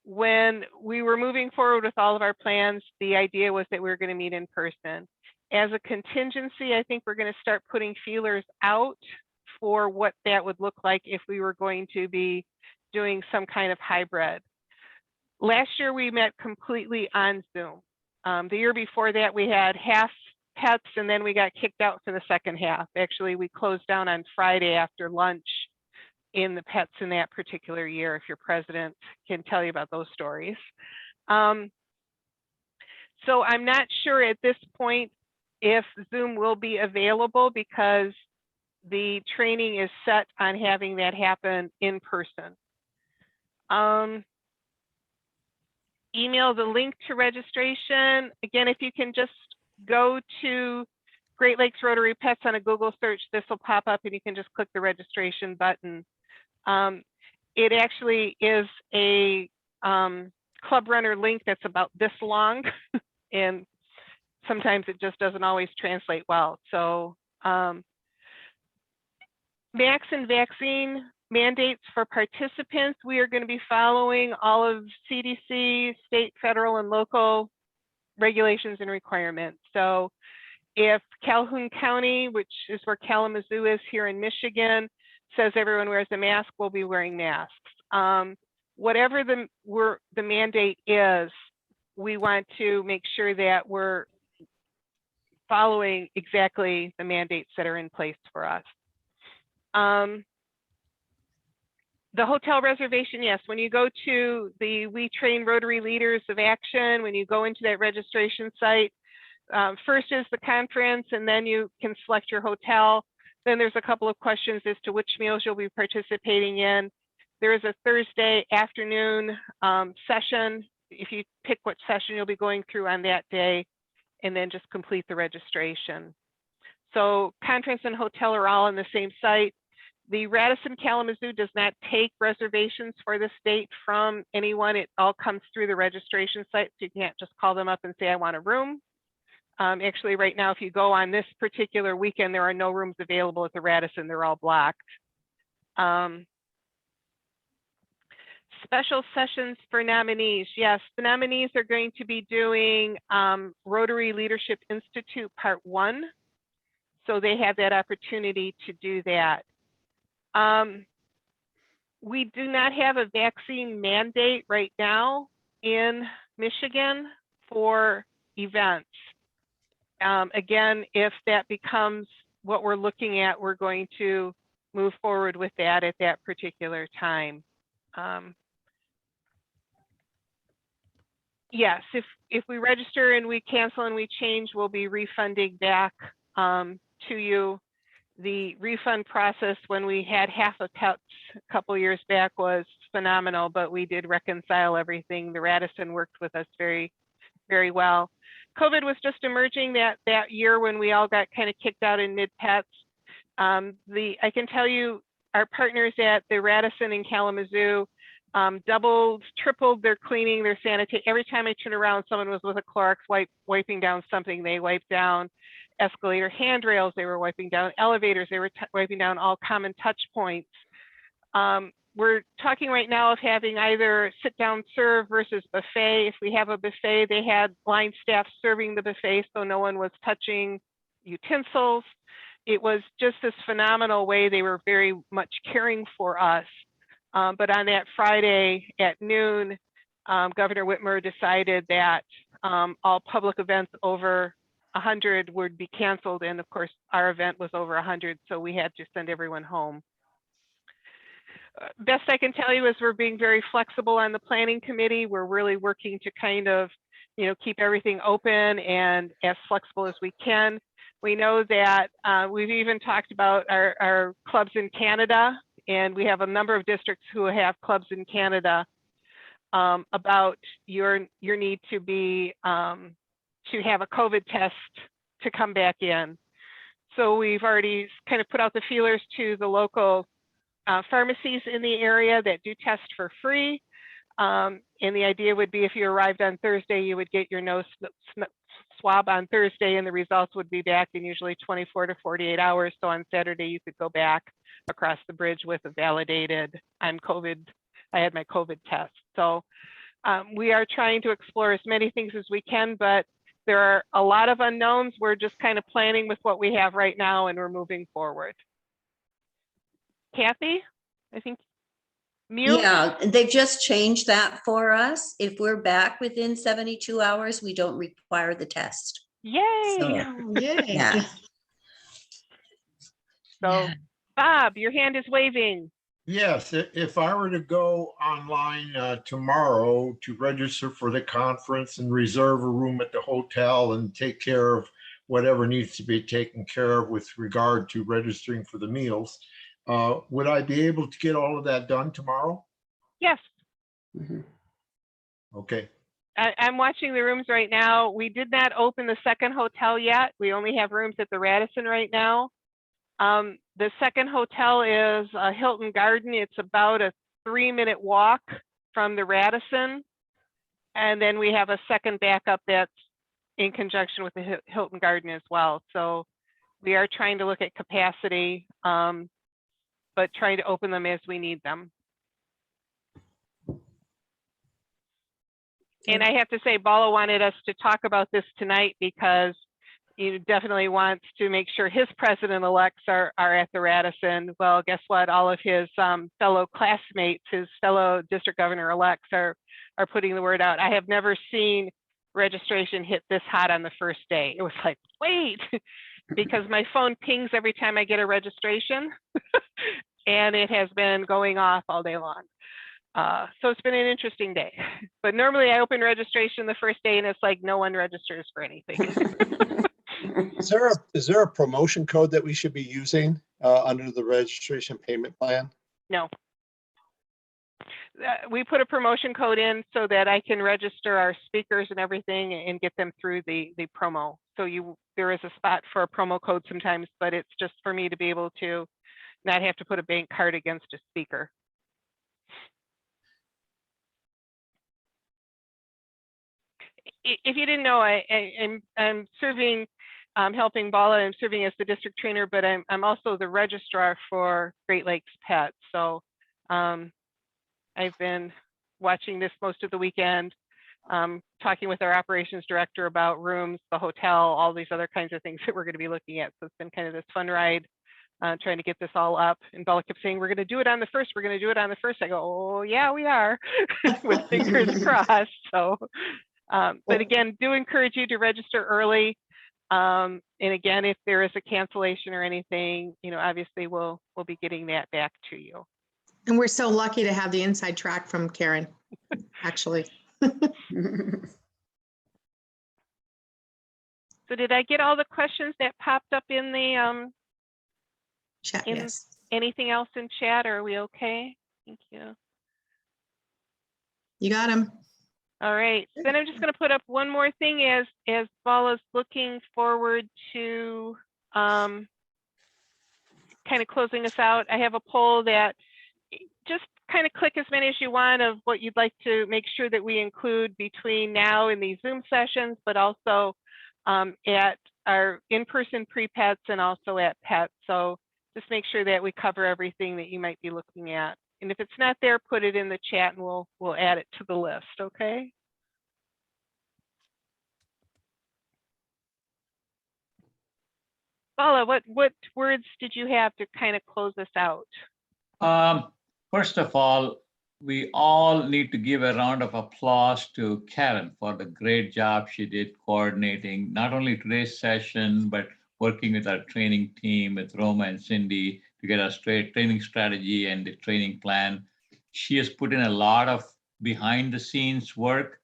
When we were moving forward with all of our plans, the idea was that we were going to meet in person. As a contingency, I think we're going to start putting feelers out for what that would look like if we were going to be doing some kind of hybrid. Last year, we met completely on Zoom. The year before that, we had half pets and then we got kicked out for the second half. Actually, we closed down on Friday after lunch in the pets in that particular year, if your president can tell you about those stories. So I'm not sure at this point if Zoom will be available because the training is set on having that happen in person. Email the link to registration. Again, if you can just go to Great Lakes Rotary Pets on a Google search, this will pop up and you can just click the registration button. It actually is a Club Runner link that's about this long and sometimes it just doesn't always translate well. So max and vaccine mandates for participants, we are going to be following all of CDC, state, federal, and local regulations and requirements. So if Calhoun County, which is where Kalamazoo is here in Michigan, says everyone wears a mask, we'll be wearing masks. Whatever the mandate is, we want to make sure that we're following exactly the mandates that are in place for us. The hotel reservation, yes, when you go to the We Train Rotary Leaders of Action, when you go into that registration site, first is the conference and then you can select your hotel. Then there's a couple of questions as to which meals you'll be participating in. There is a Thursday afternoon session. If you pick what session you'll be going through on that day, and then just complete the registration. So conference and hotel are all on the same site. The Radisson Kalamazoo does not take reservations for the state from anyone. It all comes through the registration site, so you can't just call them up and say, I want a room. Actually, right now, if you go on this particular weekend, there are no rooms available at the Radisson. They're all blocked. Special sessions for nominees. Yes, the nominees are going to be doing Rotary Leadership Institute Part 1. So they have that opportunity to do that. We do not have a vaccine mandate right now in Michigan for events. Again, if that becomes what we're looking at, we're going to move forward with that at that particular time. Yes, if we register and we cancel and we change, we'll be refunding back to you. The refund process when we had half of pets a couple years back was phenomenal, but we did reconcile everything. The Radisson worked with us very, very well. COVID was just emerging that year when we all got kind of kicked out in mid-pets. I can tell you our partners at the Radisson in Kalamazoo doubled, tripled their cleaning, their sanitation. Every time I turned around, someone was with a Clorox wipe, wiping down something. They wiped down escalator handrails, they were wiping down elevators, they were wiping down all common touch points. We're talking right now of having either sit down serve versus buffet. If we have a buffet, they had line staff serving the buffet so no one was touching utensils. It was just this phenomenal way they were very much caring for us. But on that Friday at noon, Governor Whitmer decided that all public events over 100 would be canceled. And of course, our event was over 100, so we had to send everyone home. Best I can tell you is we're being very flexible on the planning committee. We're really working to kind of keep everything open and as flexible as we can. We know that we've even talked about our clubs in Canada, and we have a number of districts who have clubs in Canada about your need to be to have a COVID test to come back in. So we've already kind of put out the feelers to the local pharmacies in the area that do test for free. And the idea would be if you arrived on Thursday, you would get your nose swab on Thursday and the results would be back in usually 24 to 48 hours. So on Saturday, you could go back across the bridge with a validated, I had my COVID test. So we are trying to explore as many things as we can, but there are a lot of unknowns. We're just kind of planning with what we have right now and we're moving forward. Kathy, I think. Mute? Yeah, they've just changed that for us. If we're back within 72 hours, we don't require the test. Yay! So, Yay! yeah. So, Bob, your hand is waving. Yes, if I were to go online tomorrow to register for the conference and reserve a room at the hotel and take care of whatever needs to be taken care of with regard to registering for the meals, would I be able to get all of that done tomorrow? Yes. Okay. I'm watching the rooms right now. We did not open the second hotel yet. We only have rooms at the Radisson right now. The second hotel is Hilton Garden. It's about a 3-minute walk from the Radisson. And then we have a second backup that's in conjunction with the Hilton Garden as well. So we are trying to look at capacity, but trying to open them as we need them. And I have to say, Bala wanted us to talk about this tonight because he definitely wants to make sure his president-elects are at the Radisson. Well, guess what? All of his fellow classmates, his fellow district governor-elects are putting the word out. I have never seen registration hit this hot on the first day. It was like, wait, because my phone pings every time I get a registration and it has been going off all day long. So it's been an interesting day, but normally I open registration the first day and it's like no one registers for anything. Is there a promotion code that we should be using under the registration payment plan? No. We put a promotion code in so that I can register our speakers and everything and get them through the promo. So there is a spot for a promo code sometimes, but it's just for me to be able to not have to put a bank card against a speaker. If you didn't know, I'm serving, helping Bala. I'm serving as the district trainer, but I'm also the registrar for Great Lakes Pets. So I've been watching this most of the weekend, talking with our operations director about rooms, the hotel, all these other kinds of things that we're going to be looking at. So it's been kind of this fun ride, trying to get this all up. And Bella kept saying, we're going to do it on the first. We're going to do it on the first. I go, oh yeah, we are, with fingers crossed. So. But again, do encourage you to register early. And again, if there is a cancellation or anything, obviously we'll be getting that back to you. And we're so lucky to have the inside track from Karen, actually. So did I get all the questions that popped up in the chat? Yes. Anything else in chat? Or are we okay? Thank you. You got them. All right, then I'm just going to put up one more thing as Bala's looking forward to kind of closing us out. I have a poll that just kind of click as many as you want of what you'd like to make sure that we include between now and these Zoom sessions, but also at our in-person pre-pets and also at pets. So just make sure that we cover everything that you might be looking at. And if it's not there, put it in the chat and we'll add it to the list, okay? Bala, what words did you have to kind of close this out? First of all, we all need to give a round of applause to Karen for the great job she did coordinating not only today's session, but working with our training team, with Roma and Cindy, to get our training strategy and the training plan. She has put in a lot of behind the scenes work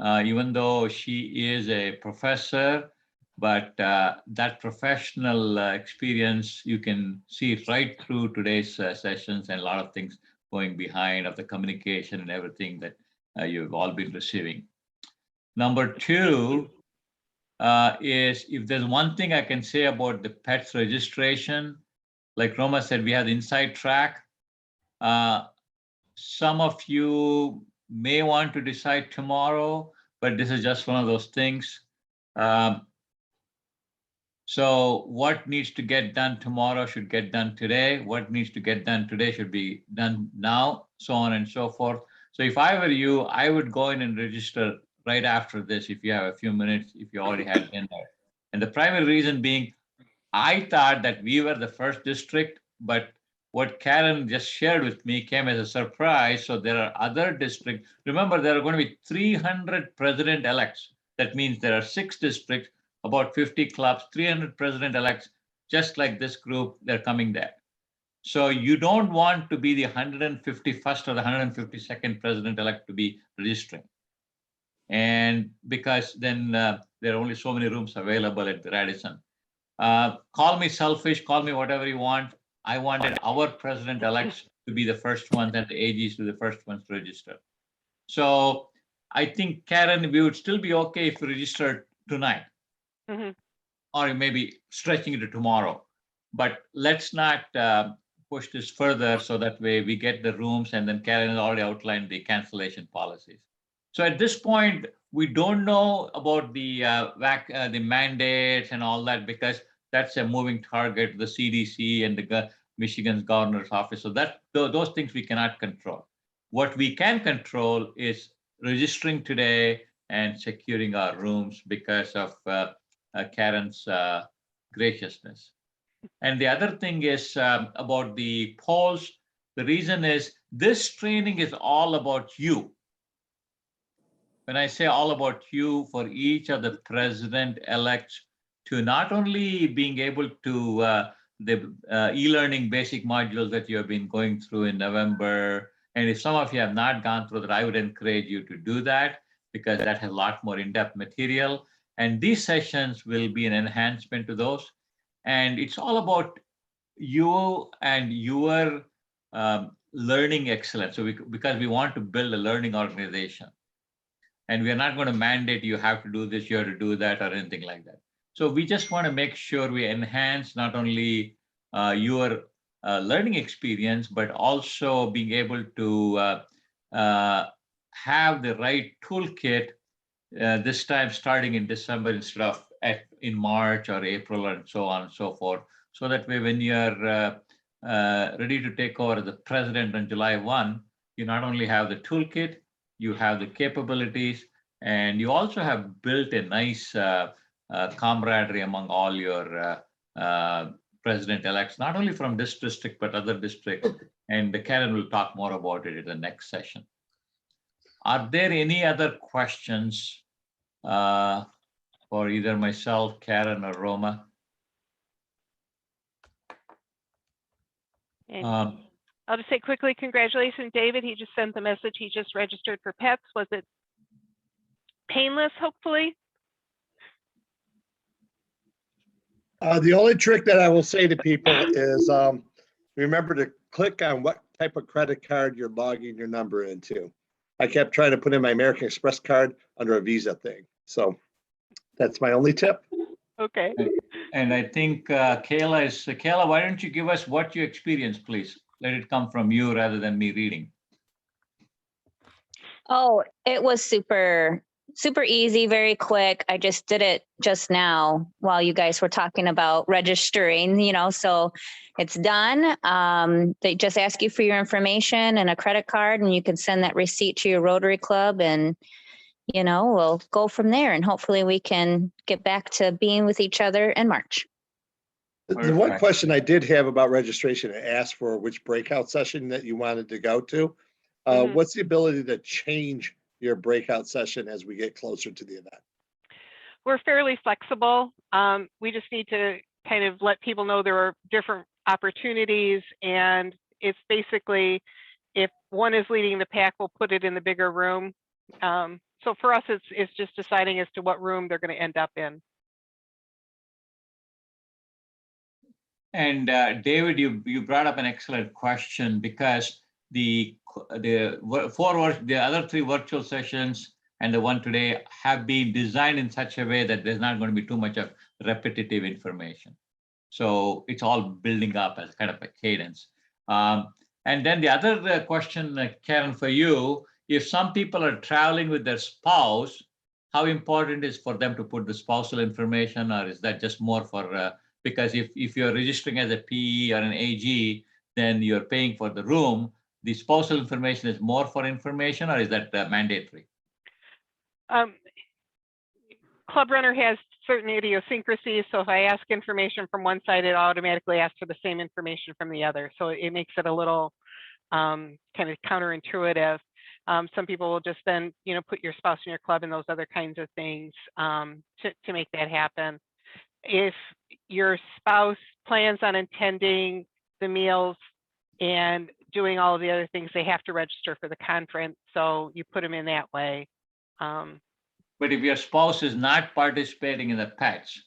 even though she is a professor, but that professional experience, you can see it right through today's sessions and a lot of things going behind of the communication and everything that you've all been receiving. Number two is if there's one thing I can say about the pets registration, like Roma said, we have the inside track. Some of you may want to decide tomorrow, but this is just one of those things. So what needs to get done tomorrow should get done today. What needs to get done today should be done now, so on and so forth. So if I were you, I would go in and register right after this if you have a few minutes, if you already had dinner. And the primary reason being, I thought that we were the first district, but what Karen just shared with me came as a surprise. So there are other districts. Remember, there are going to be 300 president-elects. That means there are 6 districts, about 50 clubs, 300 president-elects, just like this group, they're coming there. So you don't want to be the 151st or the 152nd president-elect to be registering. And because then there are only so many rooms available at the Radisson. Call me selfish, call me whatever you want. I wanted our president-elects to be the first ones and the AGs to be the first ones to register. So I think, Karen, we would still be okay if we registered tonight. Or maybe stretching it to tomorrow. But let's not push this further so that way we get the rooms, and then Karen has already outlined the cancellation policies. So at this point, we don't know about the mandates and all that, because that's a moving target, the CDC and the Michigan's governor's office. So that those things we cannot control. What we can control is registering today and securing our rooms because of Karen's graciousness. And the other thing is about the polls. The reason is this training is all about you. When I say all about you, for each of the president-elects to not only being able to the e-learning basic modules that you have been going through in November. And if some of you have not gone through that, I would encourage you to do that, because that has a lot more in-depth material. And these sessions will be an enhancement to those. And it's all about you and your learning excellence. So because we want to build a learning organization. And we are not going to mandate you have to do this, you have to do that, or anything like that. So we just want to make sure we enhance not only your learning experience, but also being able to have the right toolkit this time starting in December instead of in March or April and so on and so forth. So that way, when you're ready to take over as the president on July 1, you not only have the toolkit, you have the capabilities, and you also have built a nice camaraderie among all your president-elects, not only from this district, but other districts. And Karen will talk more about it in the next session. Are there any other questions for either myself, Karen, or Roma? I'll just say quickly, congratulations, David. He just sent the message. He just registered for pets. Was it painless, hopefully? The only trick that I will say to people is remember to click on what type of credit card you're logging your number into. I kept trying to put in my American Express card under a Visa thing. So that's my only tip. Okay. And I think Kayla, why don't you give us what you experienced, please? Let it come from you rather than me reading. Oh, it was super easy, very quick. I just did it just now while you guys were talking about registering, so it's done. They just ask you for your information and a credit card, and you can send that receipt to your Rotary Club, and, we'll go from there, and hopefully we can get back to being with each other in March. The one question I did have about registration, I asked for which breakout session that you wanted to go to. What's the ability to change your breakout session as we get closer to the event? We're fairly flexible. We just need to kind of let people know there are different opportunities, and it's basically, if one is leading the pack, we'll put it in the bigger room. So for us, it's just deciding as to what room they're going to end up in. And David, you brought up an excellent question, because the other 3 virtual sessions and the one today have been designed in such a way that there's not going to be too much of repetitive information. So it's all building up as kind of a cadence. And then the other question, Karen, for you, if some people are traveling with their spouse, how important is for them to put the spousal information, or is that just more for, because if you're registering as a PE or an AG, then you're paying for the room. The spousal information is more for information, or is that mandatory? Club Runner has certain idiosyncrasies. So if I ask information from one side, it automatically asks for the same information from the other. So it makes it a little kind of counterintuitive. Some people will just then, put your spouse in your club and those other kinds of things to make that happen. If your spouse plans on attending the meals and doing all of the other things, they have to register for the conference. So you put them in that way. But if your spouse is not participating in the patch,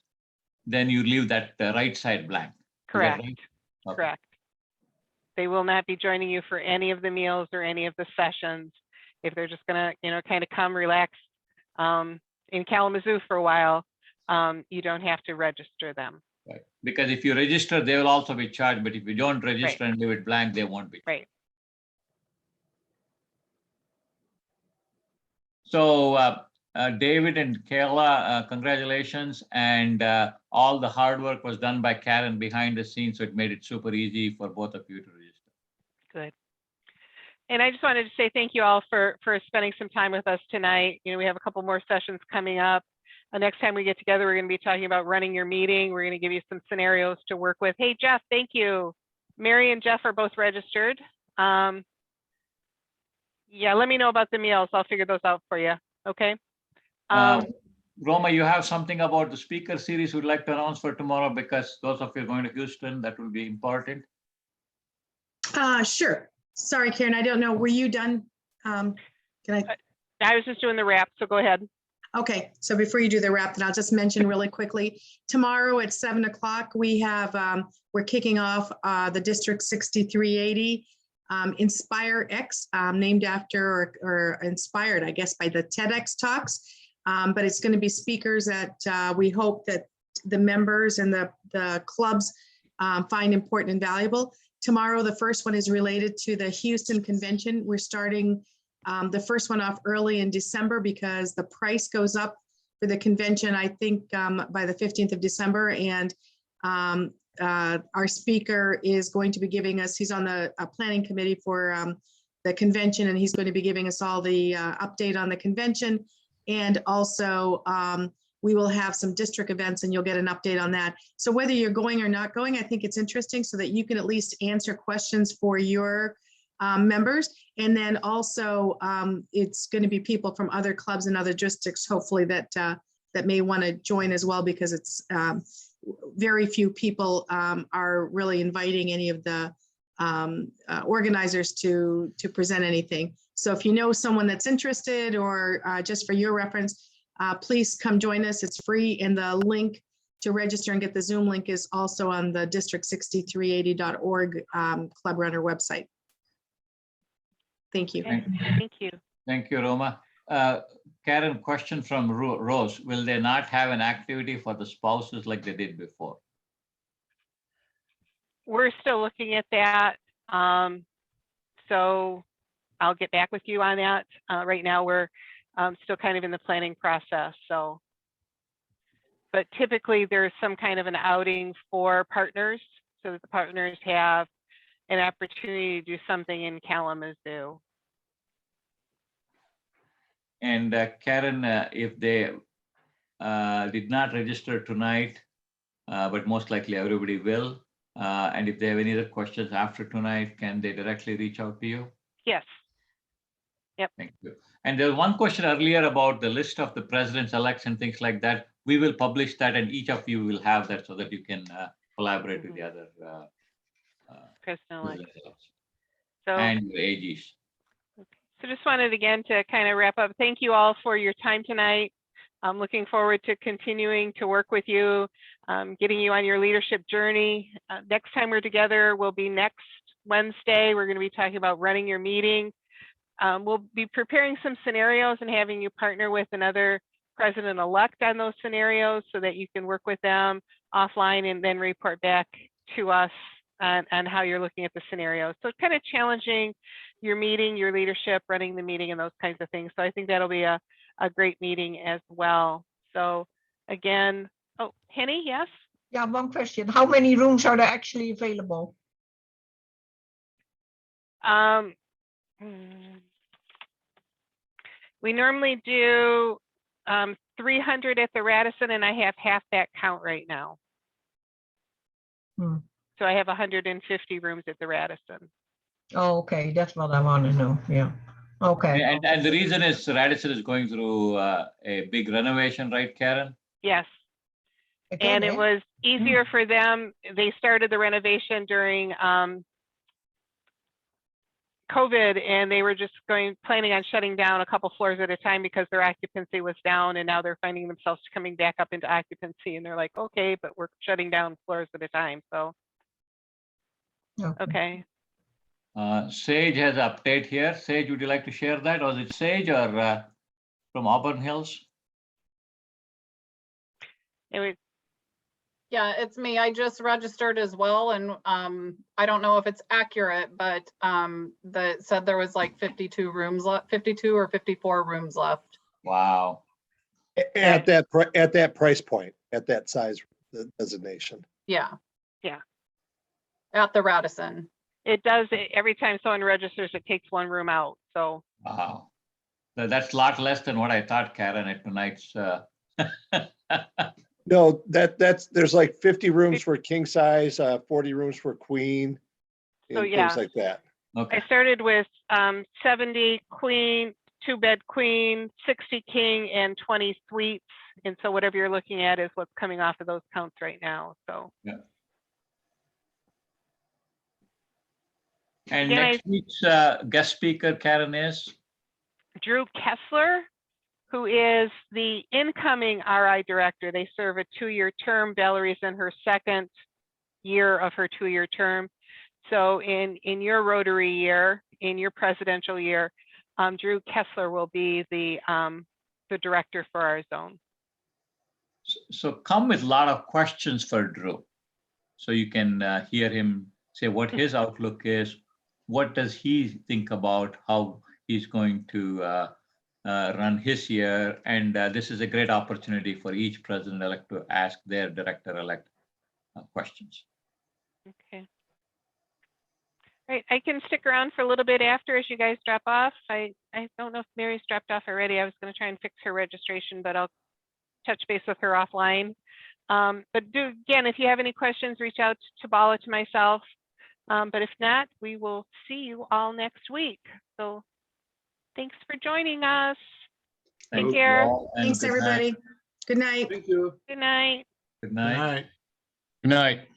then you leave that right side blank. Correct. Right? Okay. Correct. They will not be joining you for any of the meals or any of the sessions. If they're just gonna, kind of come relax in Kalamazoo for a while, you don't have to register them. Right. Because if you register, they will also be charged. But if you don't register Right. and leave it blank, they won't be. Right. So David and Kayla, congratulations. And all the hard work was done by Karen behind the scenes, so it made it super easy for both of you to register. Good. And I just wanted to say thank you all for spending some time with us tonight. We have a couple more sessions coming up. Next time we get together, we're going to be talking about running your meeting. We're going to give you some scenarios to work with. Hey, Jeff, thank you. Mary and Jeff are both registered. Yeah, let me know about the meals. I'll figure those out for you. Okay. Roma, you have something about the speaker series we'd like to announce for tomorrow, because those of you going to Houston, that will be important. Sure. Sorry, Karen, I don't know. Were you done? Can I was just doing the wrap, so go ahead. Okay, so before you do the wrap, then I'll just mention really quickly, tomorrow at 7 o'clock, we have, we're kicking off the District 6380 Inspire X, named after or inspired, I guess, by the TEDx talks. But it's going to be speakers that we hope that the members and the clubs find important and valuable. Tomorrow, the first one is related to the Houston Convention. We're starting the first one off early in December because the price goes up for the convention, I think, by the 15th of December. And our speaker is going to be giving us, he's on the planning committee for the convention, and he's going to be giving us all the update on the convention. And also, we will have some district events and you'll get an update on that. So whether you're going or not going, I think it's interesting so that you can at least answer questions for your members. And then also it's going to be people from other clubs and other districts, hopefully that that may want to join as well, because it's very few people are really inviting any of the organizers to present anything. So if you know someone that's interested, or just for your reference, please come join us. It's free, and the link to register and get the Zoom link is also on the district6380.org Club Runner website. Thank you. Thank you. Thank you, Roma. Karen, question from Rose. Will they not have an activity for the spouses like they did before? We're still looking at that. So I'll get back with you on that. Right now, we're still kind of in the planning process. So, but typically there's some kind of an outing for partners, so that the partners have an opportunity to do something in Kalamazoo. And Karen, if they did not register tonight, but most likely everybody will, and if they have any other questions after tonight, can they directly reach out to you? Yes. Yep. Thank you. And there was one question earlier about the list of the presidents-elects and things like that. We will publish that, and each of you will have that so that you can collaborate with the other president-elects. and So, your AGs. So just wanted again to kind of wrap up. Thank you all for your time tonight. I'm looking forward to continuing to work with you, getting you on your leadership journey. Next time we're together will be next Wednesday. We're going to be talking about running your meeting. We'll be preparing some scenarios and having you partner with another president-elect on those scenarios so that you can work with them offline and then report back to us on how you're looking at the scenarios. So it's kind of challenging your meeting, your leadership, running the meeting and those kinds of things. So I think that'll be a great meeting as well. So again, oh, Henny, yes? Yeah, one question. How many rooms are there actually available? We normally do 300 at the Radisson, and I have half that count right now. So I have 150 rooms at the Radisson. Oh, okay, that's what I want to know. Yeah. Okay. And the reason is Radisson is going through a big renovation, right, Karen? Yes. And it was easier for them. They started the renovation during COVID, and they were just planning on shutting down a couple floors at a time because their occupancy was down, and now they're finding themselves coming back up into occupancy, and they're like, okay, but we're shutting down floors at a time. So, okay. Sage has an update here. Sage, would you like to share that? Or is it Sage or from Auburn Hills? Yeah, it's me. I just registered as well, and I don't know if it's accurate, but that said there was like 52 rooms left, 52 or 54 rooms left. Wow. At that price point, at that size designation. Yeah. Yeah. At the Radisson. It does, every time someone registers, it takes one room out, so. Wow. That's a lot less than what I thought, Karen, at tonight's. No, there's like 50 rooms for king size, 40 rooms for queen, So, and yeah. things like that. Okay. I started with 70 queen, 2-bed queen, 60 king, and 20 suites. And so whatever you're looking at is what's coming off of those counts right now, so. Yeah. And Again, next week's guest speaker, Karen, is? Drew Kessler, who is the incoming RI director. They serve a 2-year term. Valerie's in her 2nd year of her 2-year term. So in your Rotary year, in your presidential year, Drew Kessler will be the director for our zone. So come with a lot of questions for Drew. So you can hear him say what his outlook is. What does he think about how he's going to run his year? And this is a great opportunity for each president-elect to ask their director-elect questions. Okay. All right, I can stick around for a little bit after as you guys drop off. I don't know if Mary's dropped off already. I was going to try and fix her registration, but I'll touch base with her offline. But again, if you have any questions, reach out to Bala, to myself. But if not, we will see you all next week. So thanks for joining us. Take care. Thanks, everybody. Good night. Thank you. Good night. Good night. Good night.